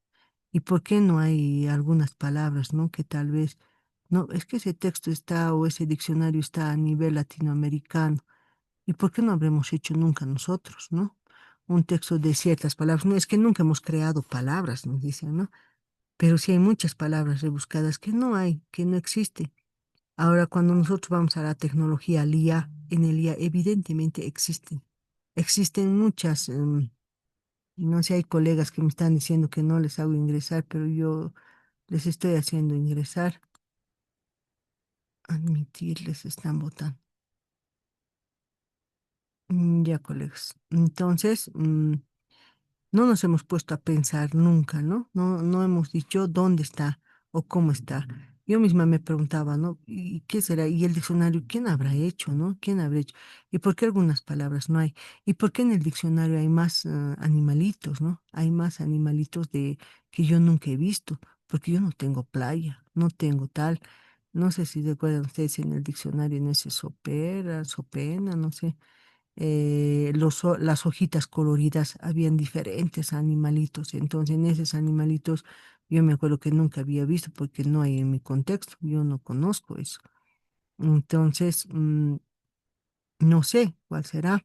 ¿Y por qué no hay algunas palabras, ¿no? Que tal vez, no, es que ese texto está o ese diccionario está a nivel latinoamericano. ¿Y por qué no habremos hecho nunca nosotros, ¿no? Un texto de ciertas palabras. No, es que nunca hemos creado palabras, nos dicen, ¿no? Pero sí hay muchas palabras rebuscadas que no hay, que no existen. Ahora, cuando nosotros vamos a la tecnología, al IA, en el IA evidentemente existen. Existen muchas, y no sé, hay colegas que me están diciendo que no les hago ingresar, pero yo les estoy haciendo ingresar. Admitir, les están votando. Ya, colegas. Entonces, no nos hemos puesto a pensar nunca, ¿no? No, no hemos dicho dónde está o cómo está. Yo misma me preguntaba, ¿no? ¿Y qué será? ¿Y el diccionario quién habrá hecho, ¿no? ¿Quién habrá hecho? ¿Y por qué algunas palabras no hay? ¿Y por qué en el diccionario hay más animalitos, ¿no? Hay más animalitos de que yo nunca he visto, porque yo no tengo playa, no tengo tal. No sé si recuerdan ustedes en el diccionario, en ese sopera, sopena, no sé las hojitas coloridas, habían diferentes animalitos. Entonces, en esos animalitos, yo me acuerdo que nunca había visto porque no hay en mi contexto, yo no conozco eso. Entonces, no sé cuál será.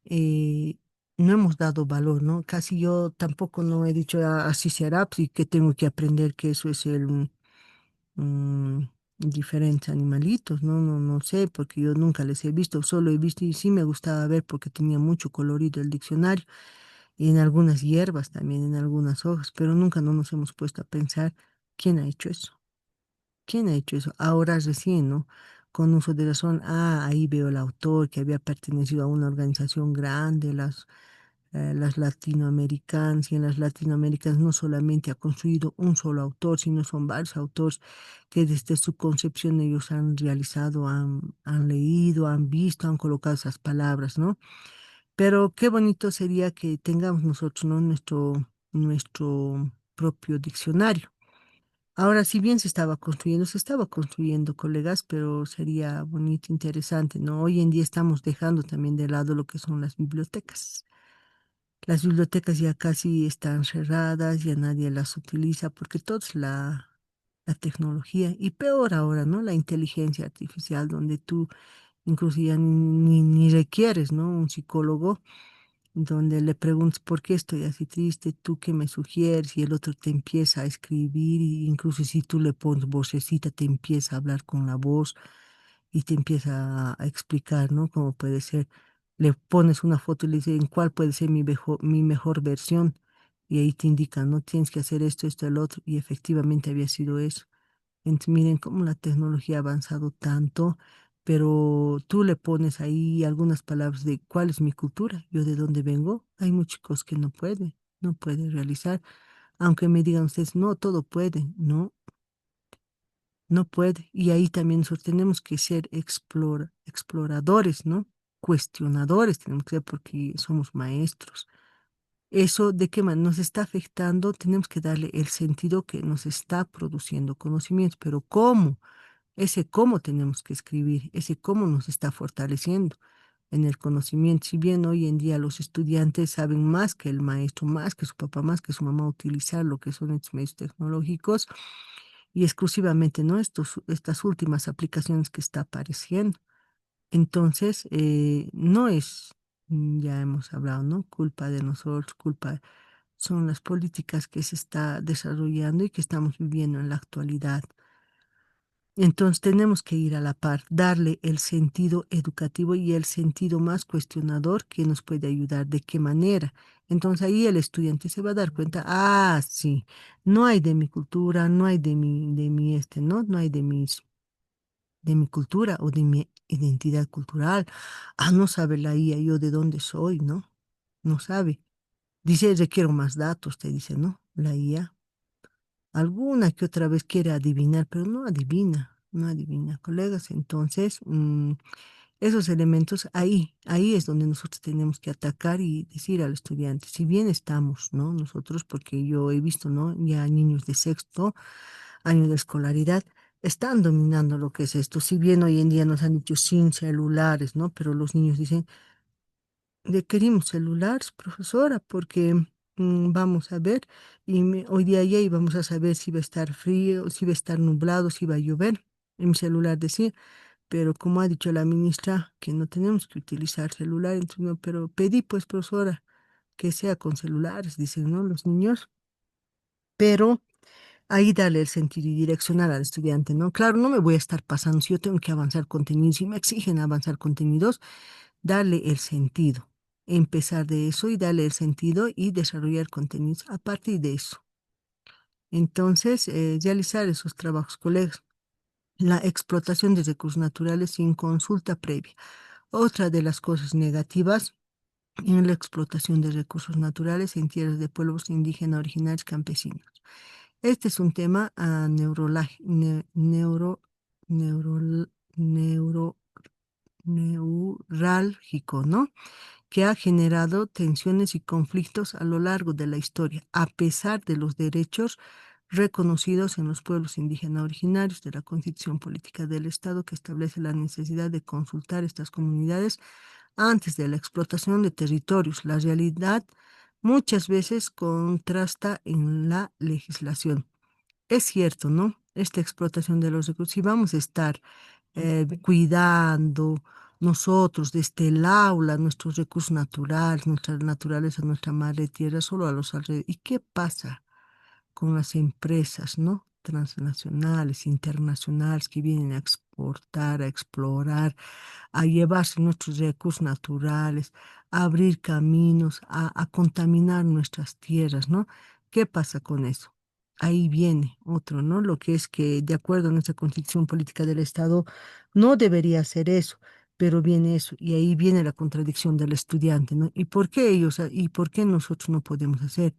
Eh, no hemos dado valor, ¿no? Casi yo tampoco no he dicho "Ah, así será, pues, y que tengo que aprender que eso es el mm, diferentes animalitos, ¿no? No, no sé, porque yo nunca les he visto, solo he visto y sí me gustaba ver porque tenía mucho colorido el diccionario y en algunas hierbas también, en algunas hojas, pero nunca no nos hemos puesto a pensar quién ha hecho eso, quién ha hecho eso. Ahora recién, ¿no? Con uso de razón, ah, ahí veo el autor que había pertenecido a una organización grande, las latinoamericanas, y en las latinoaméricas no solamente ha construido un solo autor, sino son varios autores que desde su concepción ellos han realizado, han leído, han visto, han colocado esas palabras, ¿no? Pero qué bonito sería que tengamos nosotros, ¿no? Nuestro propio diccionario. Ahora, si bien se estaba construyendo, colegas, pero sería bonito, interesante, ¿no? Hoy en día estamos dejando también de lado lo que son las bibliotecas. Las bibliotecas ya casi están cerradas, ya nadie las utiliza porque todo es la tecnología y peor ahora, ¿no? La inteligencia artificial, donde tú incluso ya ni requieres, ¿no? Un psicólogo, donde le preguntas por qué estoy así triste, tú qué me sugieres y el otro te empieza a escribir y incluso si tú le pones vocecita te empieza a hablar con la voz y te empieza a explicar, ¿no? Cómo puede ser. Le pones una foto y le dices, ¿en cuál puede ser mi mejor versión? Y ahí te indica, ¿no? Tienes que hacer esto, esto, el otro. Y efectivamente había sido eso. Entonces, miren cómo la tecnología ha avanzado tanto, pero tú le pones ahí algunas palabras de cuál es mi cultura, yo de dónde vengo. Hay muchos chicos que no pueden realizar. Aunque me digan ustedes, no, todo puede, no, no puede. Y ahí también nosotros tenemos que ser exploradores, ¿no? Cuestionadores tenemos que ser porque somos maestros. Eso de qué manera nos está afectando, tenemos que darle el sentido que nos está produciendo conocimientos, pero ¿cómo? ese cómo tenemos que escribir, ese cómo nos está fortaleciendo en el conocimiento. Si bien hoy en día los estudiantes saben más que el maestro, más que su papá, más que su mamá, utilizar lo que son estos medios tecnológicos y exclusivamente, ¿no? Estas últimas aplicaciones que está apareciendo. Entonces, no es, ya hemos hablado, ¿no? Culpa de nosotros, culpa son las políticas que se está desarrollando y que estamos viviendo en la actualidad. Entonces tenemos que ir a la par, darle el sentido educativo y el sentido más cuestionador que nos puede ayudar. ¿De qué manera? Entonces ahí el estudiante se va a dar cuenta, ah, sí, no hay de mi cultura, no hay ¿no? No hay de mi cultura o de mi identidad cultural. Ah, no sabe la IA yo de dónde soy, ¿no? No sabe. Dice, requiero más datos, te dice, ¿no? La IA. Alguna que otra vez quiere adivinar, pero no adivina, no adivina, colegas. Entonces, esos elementos, ahí es donde nosotros tenemos que atacar y decir al estudiante, si bien estamos, ¿no? Nosotros, porque yo he visto, ¿no? Ya niños de sexto año de escolaridad están dominando lo que es esto. Si bien hoy en día nos han dicho sin celulares, ¿no? Pero los niños dicen, requerimos celulares, profesora, porque vamos a ver, y hoy día ya íbamos a saber si va a estar frío, si va a estar nublado, si va a llover. En mi celular decía, pero como ha dicho la ministra, que no tenemos que utilizar celular, entonces no, pero pedí pues, profesora, que sea con celulares, dicen, ¿no? Los niños, pero ahí darle el sentido y direccionar al estudiante, ¿no? Claro, no me voy a estar pasando, si yo tengo que avanzar contenidos, si me exigen avanzar contenidos, darle el sentido, empezar de eso y darle el sentido y desarrollar contenidos a partir de eso. Entonces, realizar esos trabajos, colegas. La explotación de recursos naturales sin consulta previa. Otra de las cosas negativas en la explotación de recursos naturales en tierras de pueblos indígenas originarios campesinos. Este es un tema neuro, neuro, neurálgico, ¿no? Que ha generado tensiones y conflictos a lo largo de la historia, a pesar de los derechos reconocidos en los pueblos indígenas originarios de la Constitución Política del Estado, que establece la necesidad de consultar estas comunidades antes de la explotación de territorios. La realidad muchas veces contrasta en la legislación. Es cierto, ¿no? Esta explotación de los recursos, si vamos a estar cuidando nosotros desde el aula nuestros recursos naturales, nuestra naturaleza, nuestra madre tierra, solo a los alrededores. ¿Y qué pasa con las empresas, ¿no? Transnacionales, internacionales que vienen a exportar, a explorar, a llevarse nuestros recursos naturales, a abrir caminos, a contaminar nuestras tierras, ¿no? ¿Qué pasa con eso? Ahí viene otro, ¿no? Lo que es que, de acuerdo a nuestra constitución política del Estado, no debería hacer eso, pero viene eso, y ahí viene la contradicción del estudiante, ¿no? ¿Y por qué ellos, y por qué nosotros no podemos hacer?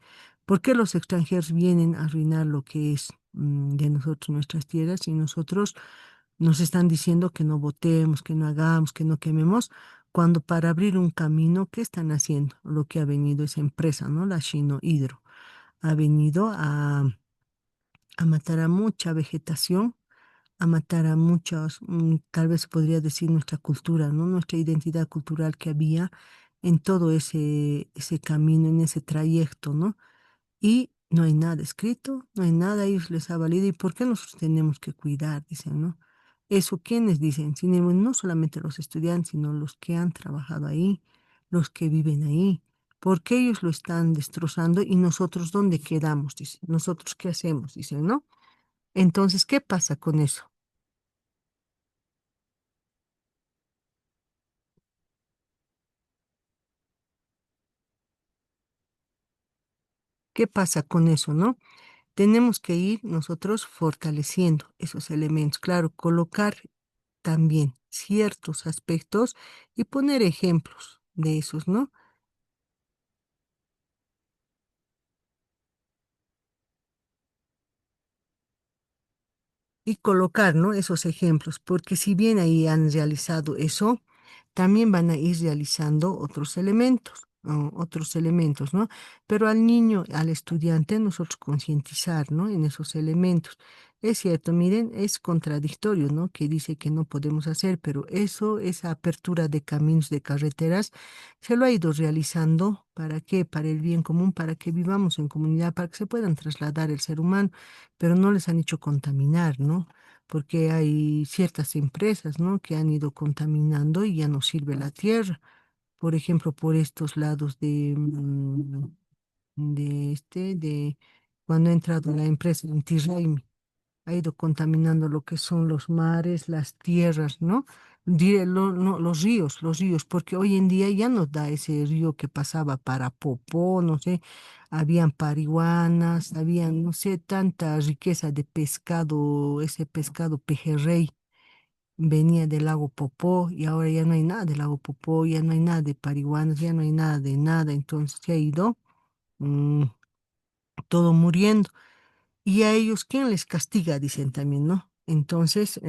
¿Por qué los extranjeros vienen a arruinar lo que es de nosotros, nuestras tierras, y nosotros nos están diciendo que no votemos, que no hagamos, que no quememos, cuando para abrir un camino, ¿qué están haciendo? Lo que ha venido esa empresa, ¿no? La Shino Hydro, ha venido a matar a mucha vegetación, a matar a muchos, tal vez se podría decir nuestra cultura, ¿no? Nuestra identidad cultural que había en todo ese camino, en ese trayecto, ¿no? Y no hay nada escrito, no hay nada, a ellos les ha valido. ¿Y por qué nosotros tenemos que cuidar? Dicen, ¿no? Eso, ¿quiénes dicen? Sin embargo, no solamente los estudiantes, sino los que han trabajado ahí, los que viven ahí. ¿Por qué ellos lo están destrozando y nosotros dónde quedamos? Dicen, ¿nosotros qué hacemos? Dicen, ¿no? Entonces, ¿qué pasa con eso? ¿Qué pasa con eso, no? Tenemos que ir nosotros fortaleciendo esos elementos. Claro, colocar también ciertos aspectos y poner ejemplos de esos, ¿no? Y colocar, ¿no? Esos ejemplos, porque si bien ahí han realizado eso, también van a ir realizando otros elementos, ¿no? Otros elementos, ¿no? Pero al niño, al estudiante, nosotros concientizar, ¿no? En esos elementos. Es cierto, miren, es contradictorio, ¿no? Que dice que no podemos hacer, pero eso, esa apertura de caminos, de carreteras, se lo ha ido realizando. ¿Para qué? Para el bien común, para que vivamos en comunidad, para que se puedan trasladar el ser humano, pero no les han hecho contaminar, ¿no? Porque hay ciertas empresas, ¿no? Que han ido contaminando y ya no sirve la tierra. Por ejemplo, por estos lados de cuando ha entrado la empresa en Tirrey ha ido contaminando lo que son los mares, las tierras, ¿no? Diré, no, los ríos, porque hoy en día ya nos da ese río que pasaba para Popó, no sé, habían parihuanas, habían, no sé, tanta riqueza de pescado, ese pescado pejerrey venía del lago Popó y ahora ya no hay nada del lago Popó, ya no hay nada de parihuanas, ya no hay nada de nada, entonces se ha ido mm, todo muriendo. Y a ellos, ¿quién les castiga? Dicen también, ¿no? Entonces,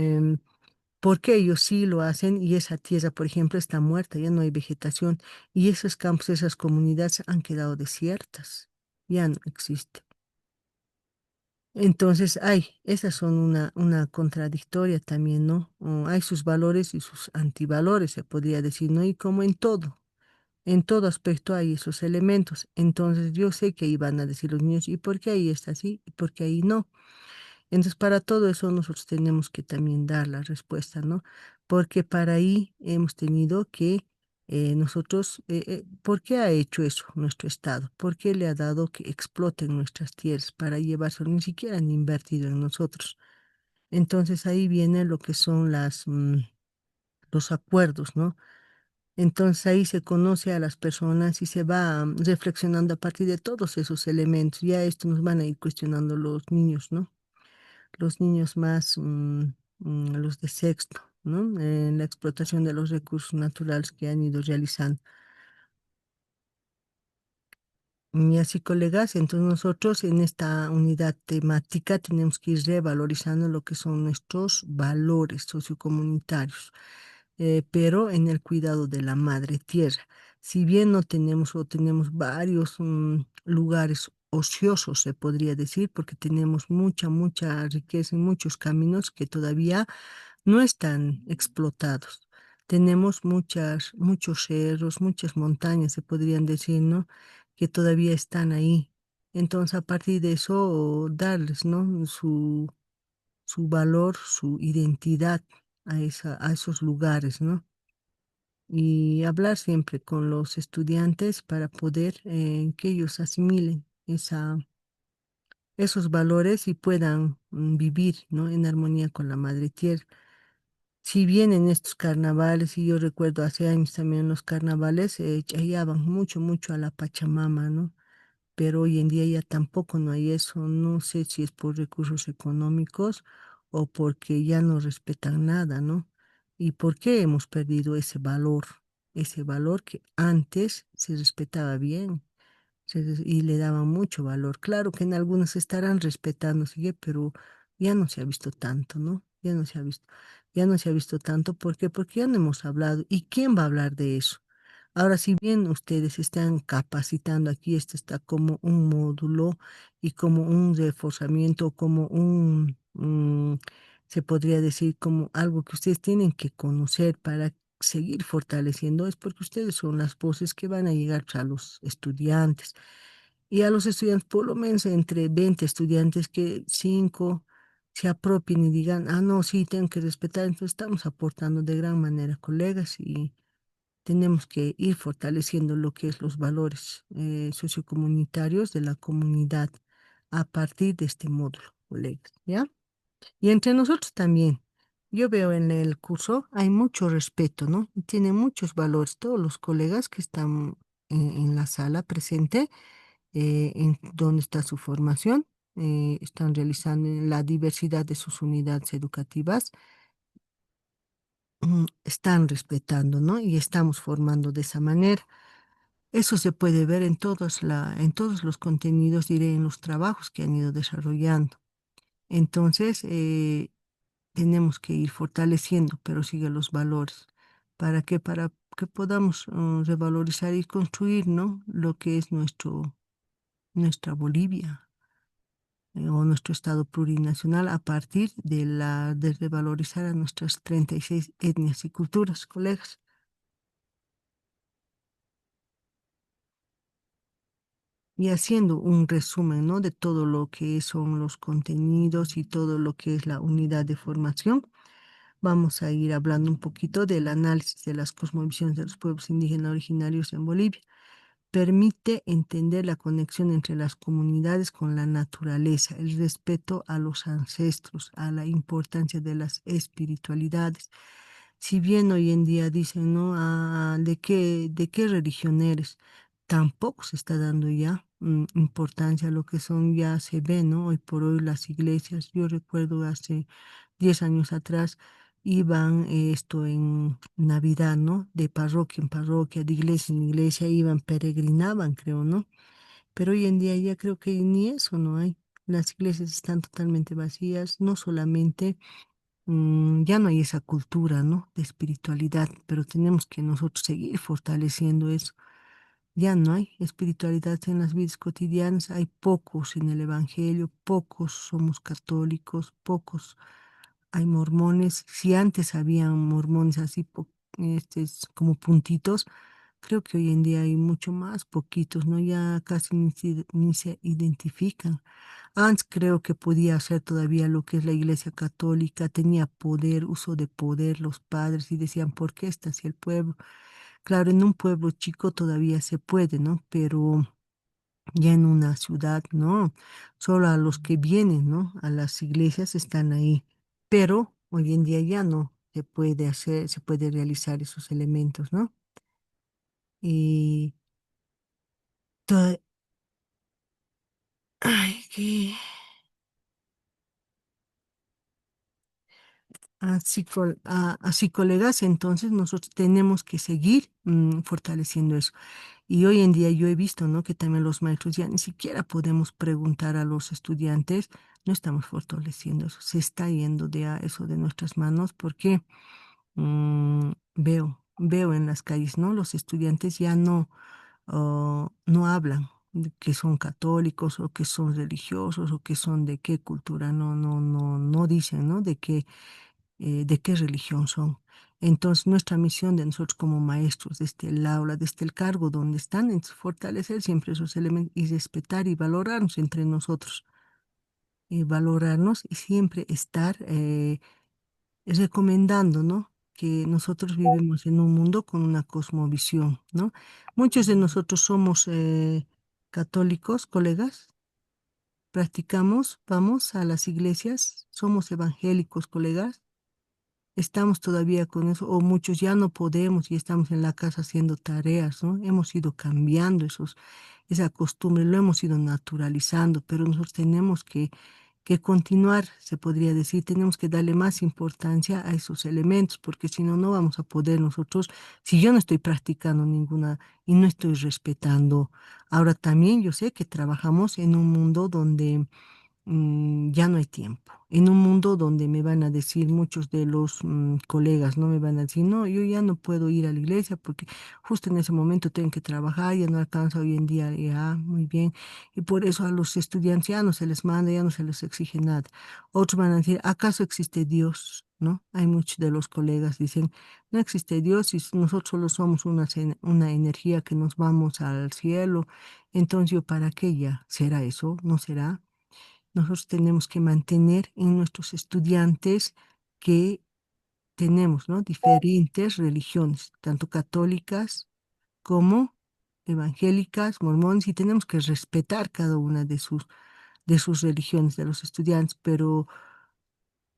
¿por qué ellos sí lo hacen y esa tierra, por ejemplo, está muerta, ya no hay vegetación y esos campos, esas comunidades han quedado desiertas, ya no existe? Entonces, esas son una contradictoria también, ¿no? Hay sus valores y sus antivalores, se podría decir, ¿no? Y como en todo aspecto hay esos elementos. Entonces, yo sé que ahí van a decir los niños, ¿y por qué ahí está así? ¿Y por qué ahí no? Entonces, para todo eso nosotros tenemos que también dar la respuesta, ¿no? Porque para ahí hemos tenido que nosotros, ¿por qué ha hecho eso nuestro Estado? ¿Por qué le ha dado que exploten nuestras tierras para llevarse? Ni siquiera han invertido en nosotros. Entonces ahí viene lo que son los acuerdos, ¿no? Entonces ahí se conoce a las personas y se va reflexionando a partir de todos esos elementos. Ya esto nos van a ir cuestionando los niños, ¿no? Los niños más, los de sexto, ¿no? En la explotación de los recursos naturales que han ido realizando. Y así, colegas, entonces nosotros en esta unidad temática tenemos que ir revalorizando lo que son nuestros valores sociocomunitarios, pero en el cuidado de la madre tierra. Si bien no tenemos o tenemos varios lugares ociosos, se podría decir, porque tenemos mucha riqueza y muchos caminos que todavía no están explotados. Tenemos muchos cerros, muchas montañas, se podrían decir, ¿no? Que todavía están ahí. Entonces, a partir de eso, darles, ¿no? Su valor, su identidad a esos lugares, ¿no? Y hablar siempre con los estudiantes para poder que ellos asimilen esos valores y puedan vivir, ¿no? En armonía con la madre tierra. Si bien en estos carnavales, y yo recuerdo hace años también los carnavales, chayaban mucho a la Pachamama, ¿no? Pero hoy en día ya tampoco no hay eso. No sé si es por recursos económicos o porque ya no respetan nada, ¿no? ¿Y por qué hemos perdido ese valor que antes se respetaba bien? Y le daban mucho valor. Claro que en algunos estarán respetando, ¿sigue? Pero ya no se ha visto tanto, ¿no? Ya no se ha visto tanto. ¿Por qué? Porque ya no hemos hablado. ¿Y quién va a hablar de eso? Ahora, si bien ustedes están capacitando aquí, esto está como un módulo y como un reforzamiento, se podría decir, como algo que ustedes tienen que conocer para seguir fortaleciendo, es porque ustedes son las voces que van a llegar a los estudiantes. Y a los estudiantes, por lo menos entre 20 estudiantes, que 5 se apropien y digan, ah, no, sí, tengo que respetar. Entonces estamos aportando de gran manera, colegas, y tenemos que ir fortaleciendo lo que es los valores sociocomunitarios de la comunidad a partir de este módulo, colegas, ¿ya? Y entre nosotros también. Yo veo en el curso hay mucho respeto, ¿no? Y tiene muchos valores. Todos los colegas que están en la sala presente, en donde está su formación, están realizando la diversidad de sus unidades educativas, están respetando, ¿no? Y estamos formando de esa manera. Eso se puede ver en todos los contenidos, diré, en los trabajos que han ido desarrollando. Entonces, tenemos que ir fortaleciendo, pero sigue los valores. ¿Para qué? Para que podamos revalorizar y construir, ¿no? Lo que es nuestra Bolivia. o nuestro Estado plurinacional a partir de revalorizar a nuestras 36 etnias y culturas, colegas. Y haciendo un resumen, ¿no? De todo lo que son los contenidos y todo lo que es la unidad de formación, vamos a ir hablando un poquito del análisis de las cosmovisiones de los pueblos indígenas originarios en Bolivia. Permite entender la conexión entre las comunidades con la naturaleza, el respeto a los ancestros, a la importancia de las espiritualidades. Si bien hoy en día dicen, ¿no? De qué religión eres? Tampoco se está dando ya importancia a lo que son, ya se ve, ¿no? Hoy por hoy las iglesias, yo recuerdo hace 10 años atrás, iban esto en Navidad, ¿no? De parroquia en parroquia, de iglesia en iglesia, iban, peregrinaban, creo, ¿no? Pero hoy en día ya creo que ni eso no hay. Las iglesias están totalmente vacías, no solamente, ya no hay esa cultura, ¿no? De espiritualidad, pero tenemos que nosotros seguir fortaleciendo eso. Ya no hay espiritualidad en las vidas cotidianas, hay pocos en el Evangelio, pocos somos católicos, pocos hay mormones. Si antes había mormones así como puntitos, creo que hoy en día hay mucho más poquitos, ¿no? Ya casi ni se identifican. Antes creo que podía hacer todavía lo que es la Iglesia Católica, tenía poder, uso de poder los padres y decían, ¿por qué está hacia el pueblo? Claro, en un pueblo chico todavía se puede, ¿no? Pero ya en una ciudad, no, solo a los que vienen, ¿no? A las iglesias están ahí, pero hoy en día ya no se puede hacer, se puede realizar esos elementos, ¿no? Y to- ay, así, colegas, entonces nosotros tenemos que seguir fortaleciendo eso. Y hoy en día yo he visto, ¿no? Que también los maestros ya ni siquiera podemos preguntar a los estudiantes, no estamos fortaleciendo eso, se está yendo de a eso de nuestras manos porque veo en las calles, ¿no? Los estudiantes ya no hablan de que son católicos o que son religiosos o que son de qué cultura, no dicen, ¿no? De qué religión son. Entonces, nuestra misión de nosotros como maestros, desde el aula, desde el cargo donde están, es fortalecer siempre esos elementos y respetar y valorarnos entre nosotros, y valorarnos y siempre estar recomendando, ¿no? Que nosotros vivimos en un mundo con una cosmovisión, ¿no? Muchos de nosotros somos católicos, colegas, practicamos, vamos a las iglesias, somos evangélicos, colegas. Estamos todavía con eso, o muchos ya no podemos y estamos en la casa haciendo tareas, ¿no? Hemos ido cambiando esa costumbre, lo hemos ido naturalizando, pero nosotros tenemos que continuar, se podría decir, tenemos que darle más importancia a esos elementos, porque si no, no vamos a poder nosotros, si yo no estoy practicando ninguna y no estoy respetando. Ahora también yo sé que trabajamos en un mundo donde ya no hay tiempo. En un mundo donde me van a decir muchos de los colegas, no me van a decir, no, yo ya no puedo ir a la iglesia porque justo en ese momento tengo que trabajar, ya no alcanza hoy en día, ya, muy bien. Y por eso a los estudiantes ya no se les manda, ya no se les exige nada. Otros van a decir, ¿acaso existe Dios? ¿No? Hay muchos de los colegas dicen, no existe Dios y nosotros solo somos una energía que nos vamos al cielo. Entonces, ¿yo para qué ya? ¿Será eso? ¿No será? Nosotros tenemos que mantener en nuestros estudiantes que tenemos, ¿no? Diferentes religiones, tanto católicas como evangélicas, mormones, y tenemos que respetar cada una de sus religiones de los estudiantes, pero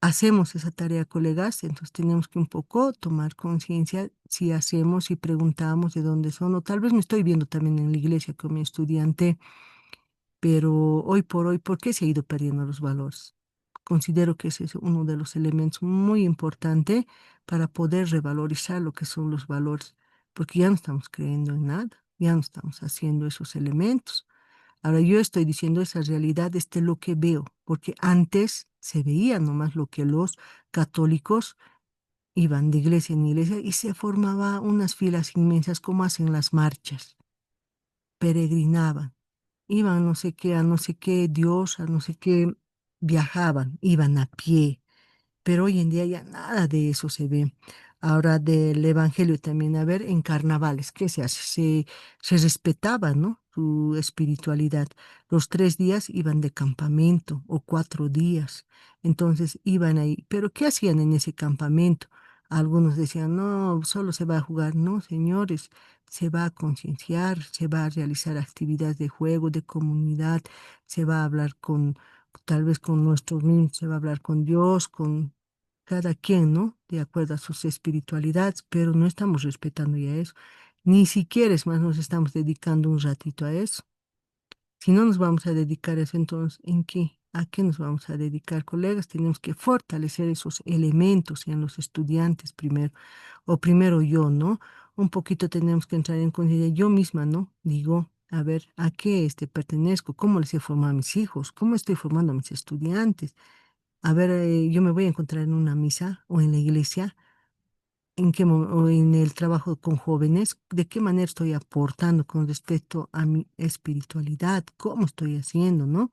hacemos esa tarea, colegas, entonces tenemos que un poco tomar conciencia si hacemos y preguntamos de dónde son, o tal vez me estoy viendo también en la iglesia con mi estudiante, pero hoy por hoy, ¿por qué se ha ido perdiendo los valores? Considero que ese es uno de los elementos muy importantes para poder revalorizar lo que son los valores, porque ya no estamos creyendo en nada, ya no estamos haciendo esos elementos. Ahora yo estoy diciendo esa realidad, lo que veo, porque antes se veía nomás lo que los católicos iban de iglesia en iglesia y se formaba unas filas inmensas como hacen las marchas, peregrinaban. iban a no sé qué, a no sé qué Dios, a no sé qué, viajaban, iban a pie, pero hoy en día ya nada de eso se ve. Ahora del Evangelio también, a ver, en carnavales, ¿qué se hace? Se respetaba, ¿no? Su espiritualidad. Los 3 días iban de campamento o 4 días, entonces iban ahí. Pero ¿qué hacían en ese campamento? Algunos decían, no, solo se va a jugar. No, señores, se va a concienciar, se va a realizar actividades de juego, de comunidad, se va a hablar con, tal vez con nuestros niños, se va a hablar con Dios, con cada quien, ¿no? De acuerdo a sus espiritualidades, pero no estamos respetando ya eso. Ni siquiera es más nos estamos dedicando un ratito a eso. Si no nos vamos a dedicar a eso, entonces, ¿en qué? ¿A qué nos vamos a dedicar, colegas? Tenemos que fortalecer esos elementos en los estudiantes primero, o primero yo, ¿no? Un poquito tenemos que entrar en conciencia yo misma, ¿no? Digo, a ver, ¿a qué pertenezco? ¿Cómo les he formado a mis hijos? ¿Cómo estoy formando a mis estudiantes? A ver, yo me voy a encontrar en una misa o en la iglesia, o en el trabajo con jóvenes, de qué manera estoy aportando con respecto a mi espiritualidad, cómo estoy haciendo, ¿no?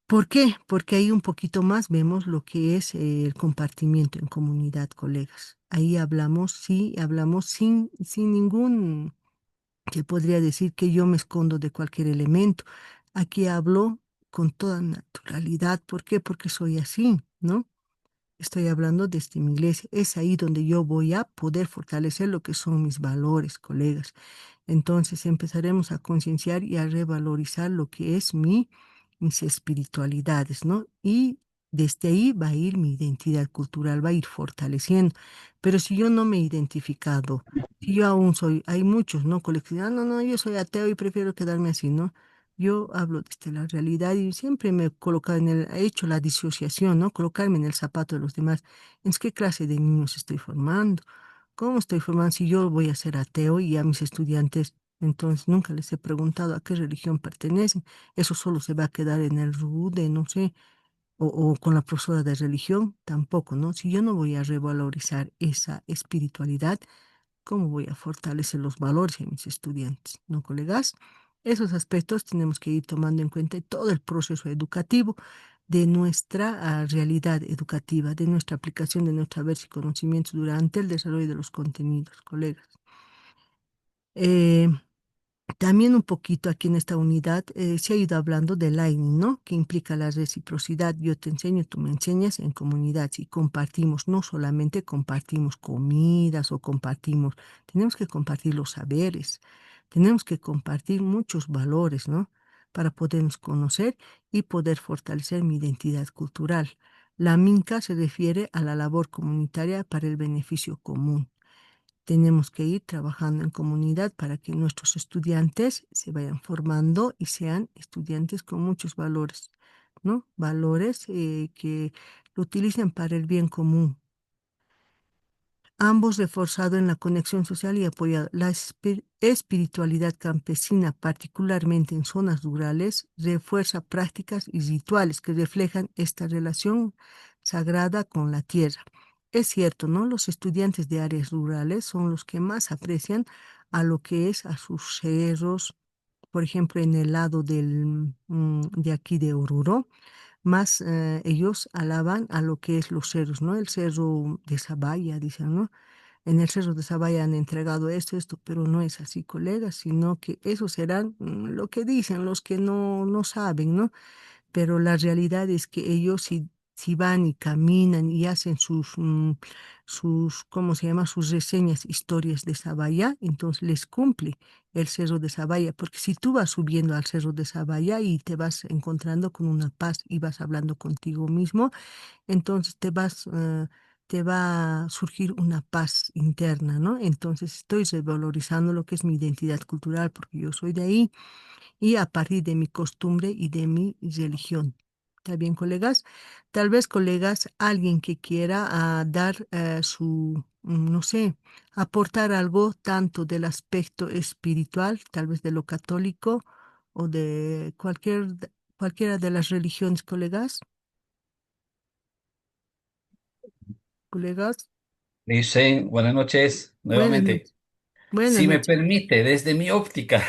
¿Por qué? Porque ahí un poquito más vemos lo que es el compartimiento en comunidad, colegas. Ahí hablamos, sí, hablamos sin ningún, que podría decir que yo me escondo de cualquier elemento. Aquí hablo con toda naturalidad. ¿Por qué? Porque soy así, ¿no? Estoy hablando desde mi iglesia. Es ahí donde yo voy a poder fortalecer lo que son mis valores, colegas. Entonces empezaremos a concienciar y a revalorizar lo que es mis espiritualidades, ¿no? Y desde ahí va a ir mi identidad cultural, va a ir fortaleciendo. Pero si yo no me he identificado, si yo aún soy, hay muchos, ¿no? Colegas, no, no, yo soy ateo y prefiero quedarme así, ¿no? Yo hablo desde la realidad y siempre me he colocado he hecho la disociación, ¿no? Colocarme en el zapato de los demás. ¿En qué clase de niños estoy formando? ¿Cómo estoy formando si yo voy a ser ateo y a mis estudiantes, entonces nunca les he preguntado a qué religión pertenecen? Eso solo se va a quedar en el RUDE, no sé, o con la profesora de religión, tampoco, ¿no? Si yo no voy a revalorizar esa espiritualidad, ¿cómo voy a fortalecer los valores en mis estudiantes? ¿No, colegas? Esos aspectos tenemos que ir tomando en cuenta en todo el proceso educativo de nuestra realidad educativa, de nuestra aplicación de nuestros saberes y conocimientos durante el desarrollo de los contenidos, colegas. Eh, También un poquito aquí en esta unidad se ha ido hablando del learning, ¿no? Que implica la reciprocidad. Yo te enseño, tú me enseñas en comunidad. Si compartimos, no solamente compartimos comidas o compartimos, tenemos que compartir los saberes, tenemos que compartir muchos valores, ¿no? Para podernos conocer y poder fortalecer mi identidad cultural. La MINCA se refiere a la labor comunitaria para el beneficio común. Tenemos que ir trabajando en comunidad para que nuestros estudiantes se vayan formando y sean estudiantes con muchos valores, ¿no? Valores que lo utilicen para el bien común. Ambos reforzado en la conexión social y apoyado. La espiritualidad campesina, particularmente en zonas rurales, refuerza prácticas y rituales que reflejan esta relación sagrada con la tierra. Es cierto, ¿no? Los estudiantes de áreas rurales son los que más aprecian a lo que es a sus cerros, por ejemplo, en el lado de aquí de Oruro, más ellos alaban a lo que es los cerros, ¿no? El cerro de Zabaya, dicen, ¿no? En el cerro de Zabaya han entregado esto, pero no es así, colegas, sino que esos serán lo que dicen los que no saben, ¿no? Pero la realidad es que ellos si van y caminan y hacen ¿cómo se llama? Sus reseñas, historias de Zabaya, entonces les cumple el Cerro de Zabaya, porque si tú vas subiendo al Cerro de Zabaya y te vas encontrando con una paz y vas hablando contigo mismo, entonces te va a surgir una paz interna, ¿no? Entonces estoy revalorizando lo que es mi identidad cultural, porque yo soy de ahí y a partir de mi costumbre y de mi religión. ¿Está bien, colegas? Tal vez, colegas, alguien que quiera dar no sé, aportar algo tanto del aspecto espiritual, tal vez de lo católico o de cualquiera de las religiones, colegas. Colegas, Dice, buenas noches buenas nuevamente. noches. Buenas Si me noches. permite, desde mi óptica,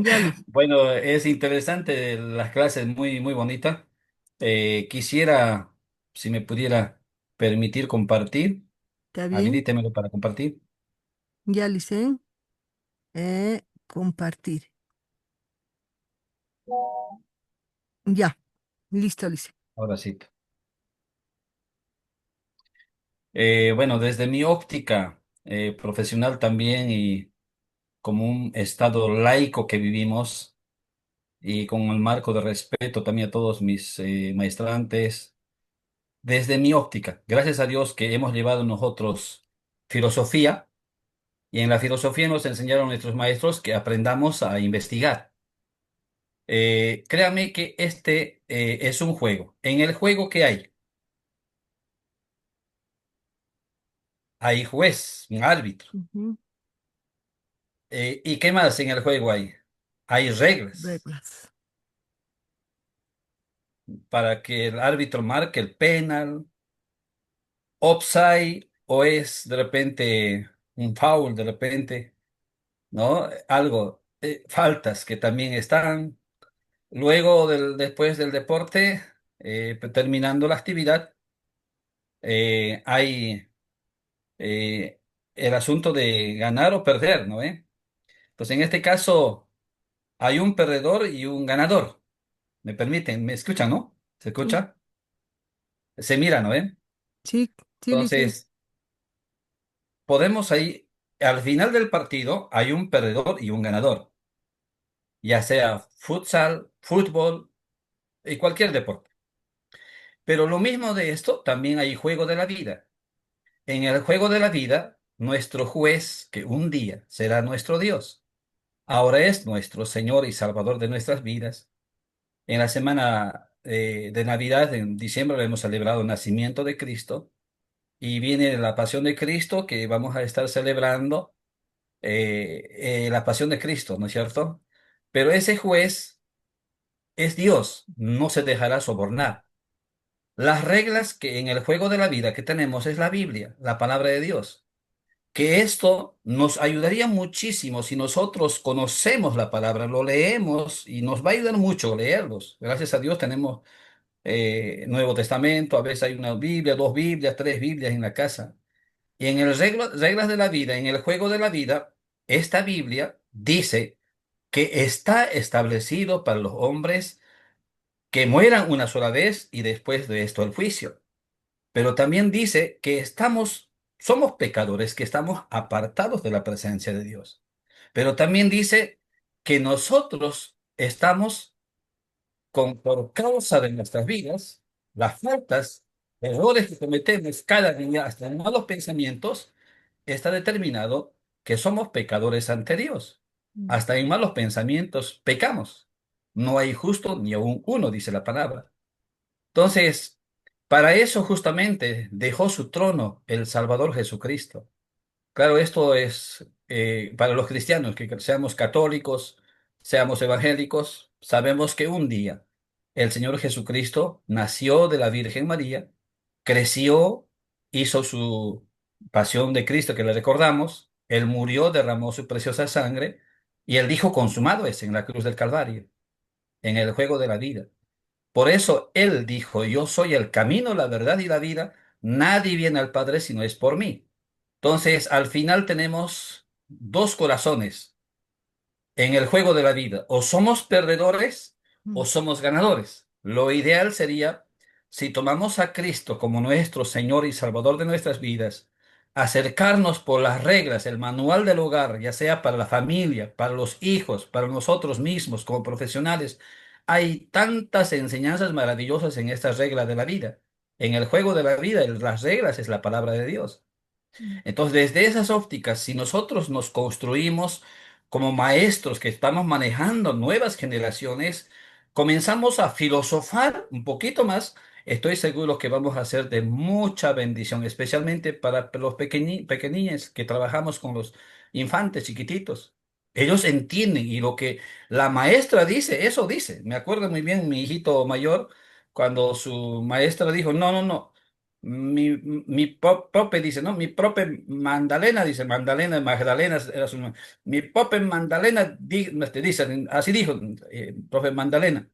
Yali, bueno, es interesante las clases, muy, muy bonita. Quisiera, si me pudiera permitir compartir, ¿está bien? habilítemelo para compartir. Yali, ¿sí? Compartir. Ya, listo, Lice. Ahora sí. Bueno, desde mi óptica profesional también y como un estado laico que vivimos y con el marco de respeto también a todos mis maestrantes. Desde mi óptica, gracias a Dios que hemos llevado nosotros filosofía y en la filosofía nos enseñaron nuestros maestros que aprendamos a investigar. Créame que este es un juego. En el juego, ¿qué hay? Hay juez, un árbitro. Ujú. ¿Y qué más en el juego hay? Hay reglas Reglas. para que el árbitro marque el penal, offside o es de repente un foul, de repente, ¿no? Algo, faltas que también están. Luego después del deporte, terminando la actividad, hay el asunto de ganar o perder, ¿no? Entonces, en este caso, hay un perdedor y un ganador. ¿Me permiten? ¿Me escuchan, no? ¿Se Sí, escucha? Se mira, ¿no? sí, sí, Lice. Entonces, podemos ahí, al final del partido, hay un perdedor y un ganador, ya sea futsal, fútbol y cualquier deporte. Pero lo mismo de esto, también hay juego de la vida. En el juego de la vida, nuestro juez, que un día será nuestro Dios, ahora es nuestro Señor y Salvador de nuestras vidas. En la semana de Navidad, en diciembre, hemos celebrado el nacimiento de Cristo y viene la pasión de Cristo que vamos a estar celebrando la pasión de Cristo, ¿no es cierto? Pero ese juez es Dios, no se dejará sobornar. Las reglas que en el juego de la vida que tenemos es la Biblia, la palabra de Dios. Que esto nos ayudaría muchísimo si nosotros conocemos la palabra, lo leemos y nos va a ayudar mucho leerlos. Gracias a Dios tenemos Nuevo Testamento, a veces hay una Biblia, dos Biblias, tres Biblias en la casa. Y en el reglas de la vida, en el juego de la vida, esta Biblia dice que está establecido para los hombres que mueran una sola vez y después de esto el juicio. Pero también dice que somos pecadores, que estamos apartados de la presencia de Dios. Pero también dice que nosotros estamos por causa de nuestras vidas, las faltas, errores que cometemos cada día, hasta en malos pensamientos, está determinado que somos pecadores ante Dios. Mm. Hasta en malos pensamientos pecamos. No hay justo ni aun uno, dice la palabra. Entonces, para eso justamente dejó su trono el Salvador Jesucristo. Claro, esto es para los cristianos, que seamos católicos, seamos evangélicos, sabemos que un día el Señor Jesucristo nació de la Virgen María, creció, hizo su pasión de Cristo, que le recordamos, Él murió, derramó su preciosa sangre, y Él dijo, consumado es en la cruz del Calvario, en el juego de la vida. Por eso Él dijo, yo soy el camino, la verdad y la vida, nadie viene al Padre si no es por mí. Entonces, al final tenemos dos corazones en el juego de la vida. O somos perdedores o Mm. somos ganadores. Lo ideal sería, si tomamos a Cristo como nuestro Señor y Salvador de nuestras vidas, acercarnos por las reglas, el manual del hogar, ya sea para la familia, para los hijos, para nosotros mismos como profesionales. Hay tantas enseñanzas maravillosas en estas reglas de la vida. En el juego de la vida, las reglas es la palabra de Dios. Mm. Entonces, desde esas ópticas, si nosotros nos construimos como maestros que estamos manejando nuevas generaciones, comenzamos a filosofar un poquito más, estoy seguro que vamos a ser de mucha bendición, especialmente para los pequeñines que trabajamos con los infantes chiquititos. Ellos entienden y lo que la maestra dice, eso dice. Me acuerdo muy bien mi hijito mayor cuando su maestra dijo, no, no, no. prope dice, ¿no? Mi prope Magdalena, dice, Magdalena era su nombre. Mi prope Magdalena, dice, así dijo, profe Magdalena.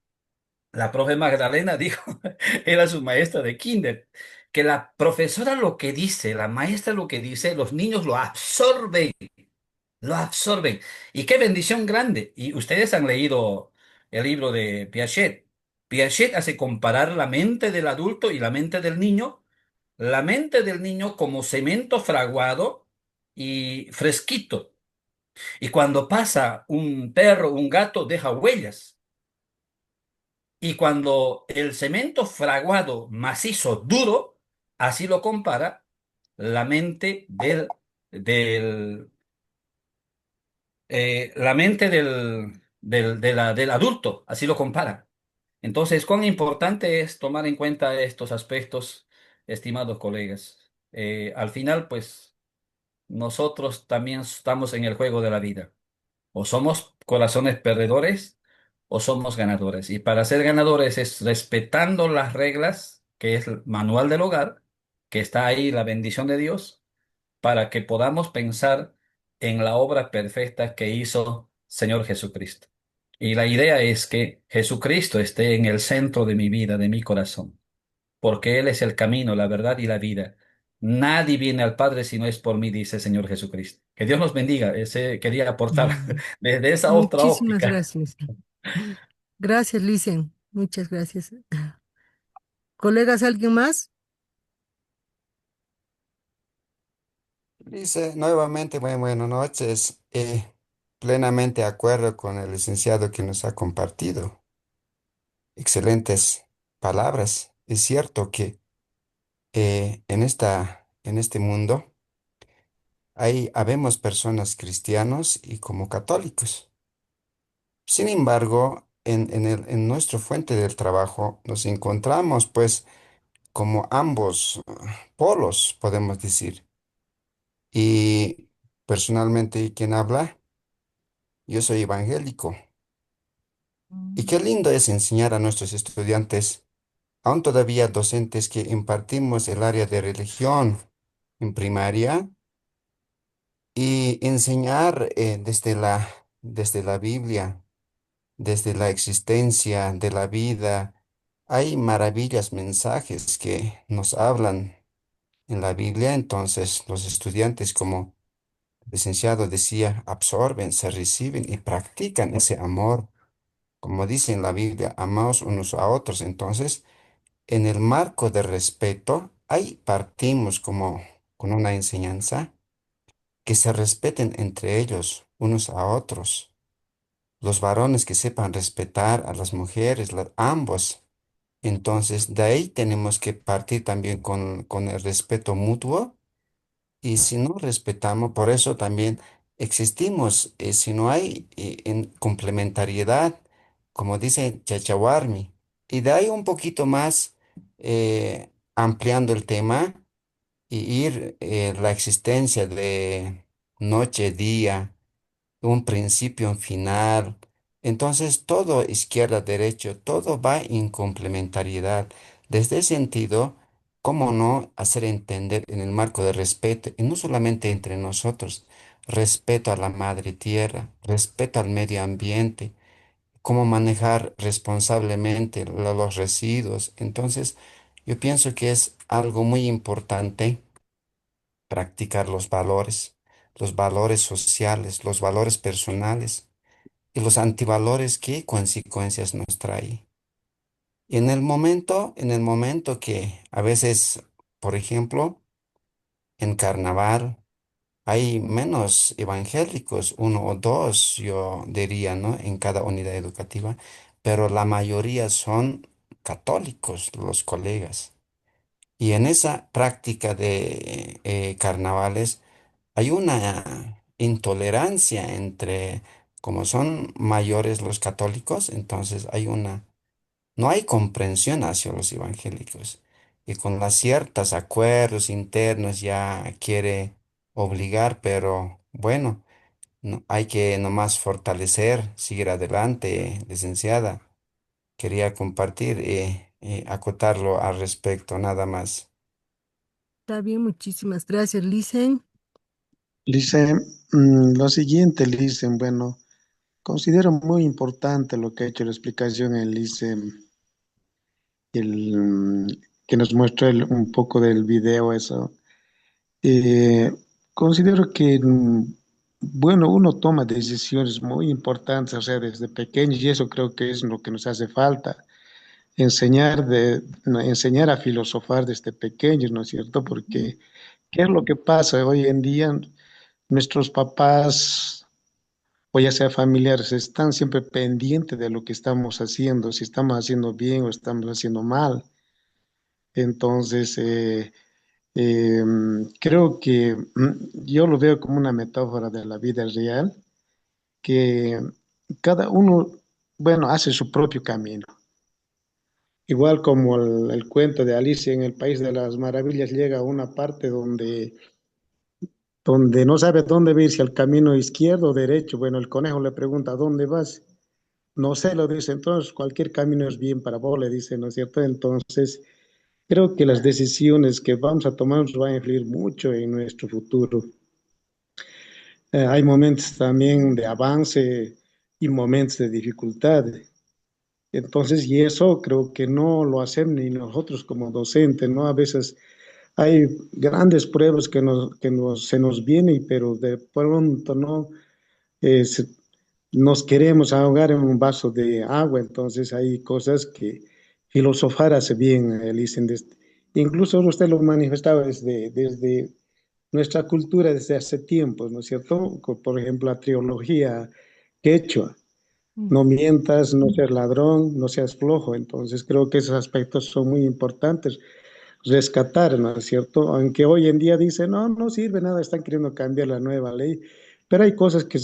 La profe Magdalena dijo, era su maestra de kinder, que la profesora lo que dice, la maestra lo que dice, los niños lo absorben. Y qué bendición grande. Y ustedes han leído el libro de Piaget. Piaget hace comparar la mente del adulto y la mente del niño como cemento fraguado y fresquito. Y cuando pasa un perro, un gato, deja huellas. Y cuando el cemento fraguado, macizo, duro, así lo compara la mente del, la mente del adulto, así lo compara. Entonces, cuán importante es tomar en cuenta estos aspectos, estimados colegas. Al final, pues, nosotros también estamos en el juego de la vida. O somos corazones perdedores o somos ganadores. Y para ser ganadores es respetando las reglas, que es el manual del hogar, que está ahí la bendición de Dios, para que podamos pensar en la obra perfecta que hizo Señor Jesucristo. Y la idea es que Jesucristo esté en el centro de mi vida, de mi corazón, porque Él es el camino, la verdad y la vida. Nadie viene al Padre si no es por mí, dice el Señor Jesucristo. Que Dios nos bendiga. Ese quería aportar desde esa otra Muchísimas óptica. gracias. Gracias, Licen. Muchas gracias. ¿Colegas, alguien más? Dice nuevamente, buenas noches. Plenamente de acuerdo con el licenciado que nos ha compartido. Excelentes palabras. Es cierto que en este mundo habemos personas cristianos y como católicos. Sin embargo, en nuestra fuente del trabajo nos encontramos pues como ambos polos, podemos decir. Y personalmente, ¿quién habla? Yo soy evangélico. Y qué lindo es enseñar a nuestros estudiantes, aún todavía docentes que impartimos el área de religión en primaria, y enseñar desde la Biblia, desde la existencia de la vida. Hay maravillas, mensajes que nos hablan en la Biblia, entonces los estudiantes, como el licenciado decía, absorben, se reciben y practican ese amor. Como dice en la Biblia, amaos unos a otros. Entonces, en el marco de respeto, ahí partimos como con una enseñanza que se respeten entre ellos, unos a otros. Los varones que sepan respetar a las mujeres, ambos. Entonces, de ahí tenemos que partir también con el respeto mutuo. Y si no respetamos, por eso también existimos, si no hay en complementariedad, como dice Chachawarmi. Y de ahí un poquito más ampliando el tema y ir la existencia de noche, día, un principio, un final. Entonces, todo izquierda, derecho, todo va en complementariedad. Desde ese sentido, ¿cómo no hacer entender en el marco de respeto, y no solamente entre nosotros, respeto a la madre tierra, respeto al medio ambiente, cómo manejar responsablemente los residuos? Entonces, yo pienso que es algo muy importante practicar los valores sociales, los valores personales y los antivalores, qué consecuencias nos trae. Y en el momento que a veces, por ejemplo, en carnaval hay menos evangélicos, uno o dos, yo diría, ¿no? En cada unidad educativa, pero la mayoría son católicos, los colegas. Y en esa práctica de carnavales, hay una intolerancia entre, como son mayores los católicos, entonces no hay comprensión hacia los evangélicos. Y con las ciertos acuerdos internos ya quiere obligar, pero bueno, hay que nomás fortalecer, seguir adelante, licenciada. Quería compartir y acotarlo al respecto, nada más. Está bien, muchísimas gracias, Licen. Dice, lo siguiente, dicen, bueno, considero muy importante lo que ha hecho la explicación en Lice, que nos muestra un poco del video, eso. Eh, considero que, bueno, uno toma decisiones muy importantes, o sea, desde pequeños, y eso creo que es lo que nos hace falta, no, enseñar a filosofar desde pequeños, ¿no es cierto? Porque, ¿qué es lo que pasa hoy en día? Nuestros papás o ya sea familiares, están siempre pendientes de lo que estamos haciendo, si estamos haciendo bien o estamos haciendo mal. Entonces, creo que yo lo veo como una metáfora de la vida real, que cada uno, bueno, hace su propio camino. Igual como el cuento de Alicia en el País de las Maravillas llega a una parte donde no sabe dónde ir, si al camino izquierdo o derecho. Bueno, el conejo le pregunta, ¿a dónde vas? No sé, lo dice, entonces cualquier camino es bien para vos, le dice, ¿no es cierto? Entonces, creo que las decisiones que vamos a tomar nos van a influir mucho en nuestro futuro. Hay momentos también de avance y momentos de dificultad. Entonces, y eso creo que no lo hacemos ni nosotros como docentes, ¿no? A veces hay grandes pruebas se nos vienen, pero de pronto, ¿no? Eh, se- nos queremos ahogar en un vaso de agua, entonces hay cosas que filosofar hace bien, dicen. Incluso usted lo manifestaba desde nuestra cultura desde hace tiempo, ¿no es cierto? Por ejemplo, la trilogía quechua, Mm. no mientas, no seas ladrón, no seas flojo, entonces creo que esos aspectos son muy importantes rescatar, ¿no es cierto? Aunque hoy en día dicen, no, no sirve nada, están queriendo cambiar la nueva ley, pero hay cosas que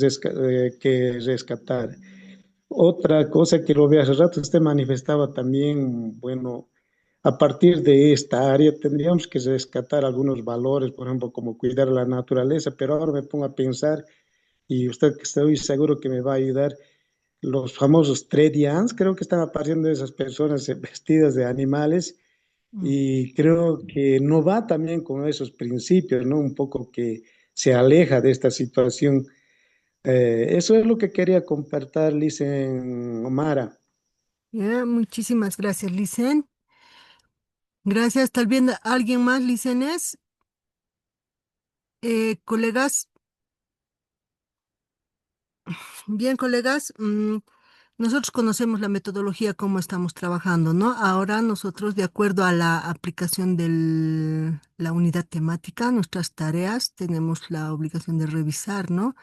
rescatar. Otra cosa que lo vi hace rato, usted manifestaba también, bueno, a partir de esta área tendríamos que rescatar algunos valores, por ejemplo, como cuidar la naturaleza, pero ahora me pongo a pensar, y usted que estoy seguro que me va a ayudar, los famosos tredians, creo que están apareciendo esas personas vestidas de animales, Mm. y creo que no va también con esos principios, ¿no? Un poco que se aleja de esta situación. Eso es lo que quería compartir, Licen Omara. Ya, muchísimas gracias, Licen. Gracias. Tal vez alguien más, Licenes. Colegas, bien, colegas, nosotros conocemos la metodología, cómo estamos trabajando, ¿no? Ahora nosotros, de acuerdo a la aplicación de la unidad temática, nuestras tareas, tenemos la obligación de revisar, ¿no?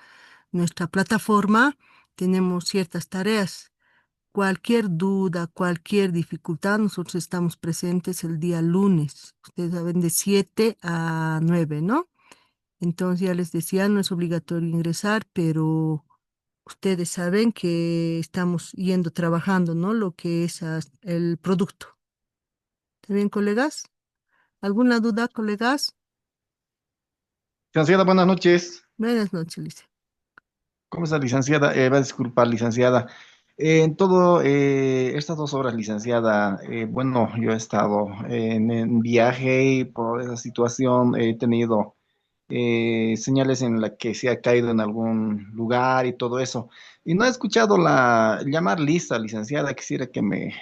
Nuestra plataforma, tenemos ciertas tareas. Cualquier duda, cualquier dificultad, nosotros estamos presentes el día lunes. Ustedes saben, de 7 a 9, ¿no? Entonces ya les decía, no es obligatorio ingresar, pero ustedes saben que estamos yendo trabajando, ¿no? Lo que es el producto. ¿Está bien, colegas? ¿Alguna duda, colegas? Licenciada, buenas noches. Buenas noches, Lice. ¿Cómo está, licenciada? Va a disculpar, licenciada. En todo estas 2 horas, licenciada, bueno, yo he estado en viaje y por esa situación he tenido señales en la que se ha caído en algún lugar y todo eso. Y no he escuchado la llamar lista, licenciada. Quisiera que me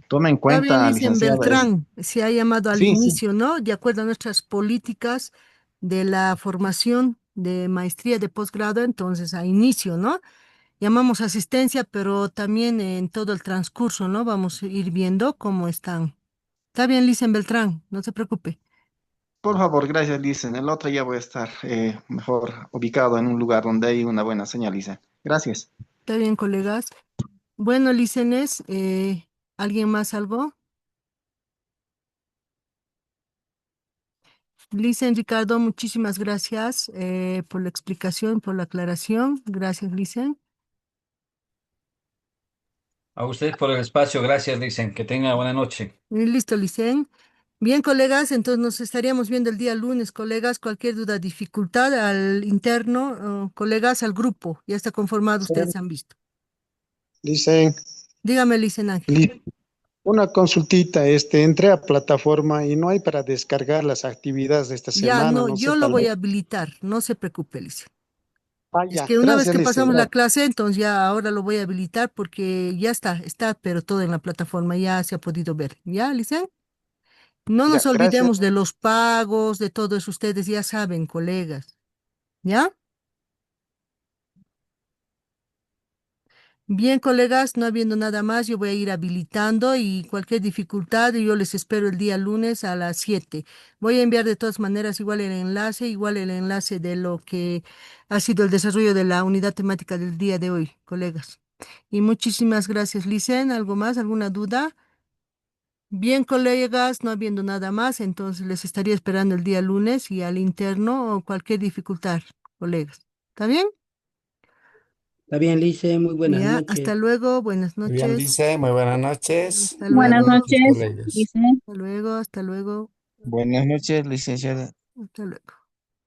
tome en Está bien, cuenta, Licen licenciada. Beltrán, se ha llamado al Sí, sí, inicio, ¿no? De acuerdo a nuestras políticas de la formación de maestría de posgrado, entonces a inicio, ¿no? Llamamos asistencia, pero también en todo el transcurso, ¿no? Vamos a ir viendo cómo están. Está bien, Licen Beltrán, no se preocupe. por favor, gracias, Liz. En el otro ya voy a estar mejor ubicado en un lugar donde hay una buena señal, Liz. Gracias. Está bien, colegas. Bueno, Licenes, ¿alguien más algo? Licen, Ricardo, muchísimas gracias por la explicación, por la aclaración. Gracias, Licen. A usted por el espacio, gracias, dicen. Que tenga buena noche. Listo, Licen. Bien, colegas, entonces nos estaríamos viendo el día lunes, colegas. Cualquier duda, dificultad al interno, colegas, al grupo. Ya está conformado, Sí, ustedes han visto. Licen, Dígame, Licen Ángel. Li- Una consultita, entré a plataforma y no hay para descargar las actividades de esta Ya, semana, no, no sé, yo lo tal voy vez. a habilitar, no se preocupe, Lice. Ah, Es ya, que una vez gracias, que pasamos la licenciado. clase, entonces ya ahora lo voy a habilitar porque ya está, pero todo en la plataforma ya se ha podido ver. ¿Ya, Lice? No Ya, nos gracias. olvidemos de los pagos, de todo eso, ustedes ya saben, colegas. ¿Ya? Bien, colegas, no habiendo nada más, yo voy a ir habilitando y cualquier dificultad, yo les espero el día lunes a las 7. Voy a enviar de todas maneras igual el enlace de lo que ha sido el desarrollo de la unidad temática del día de hoy, colegas. Y muchísimas gracias, Licen. ¿Algo más? ¿Alguna duda? Bien, colegas, no habiendo nada más, entonces les estaría esperando el día lunes y al interno o cualquier dificultad, colegas. ¿Está bien? Está bien, Lice, muy buenas Ya, hasta noches. luego, buenas Muy bien, noches. dice, muy buenas noches. Hasta Buenas Buenas luego, noches, noches, colegas. dice. hasta luego, hasta luego, Buenas noches, licenciada. hasta luego.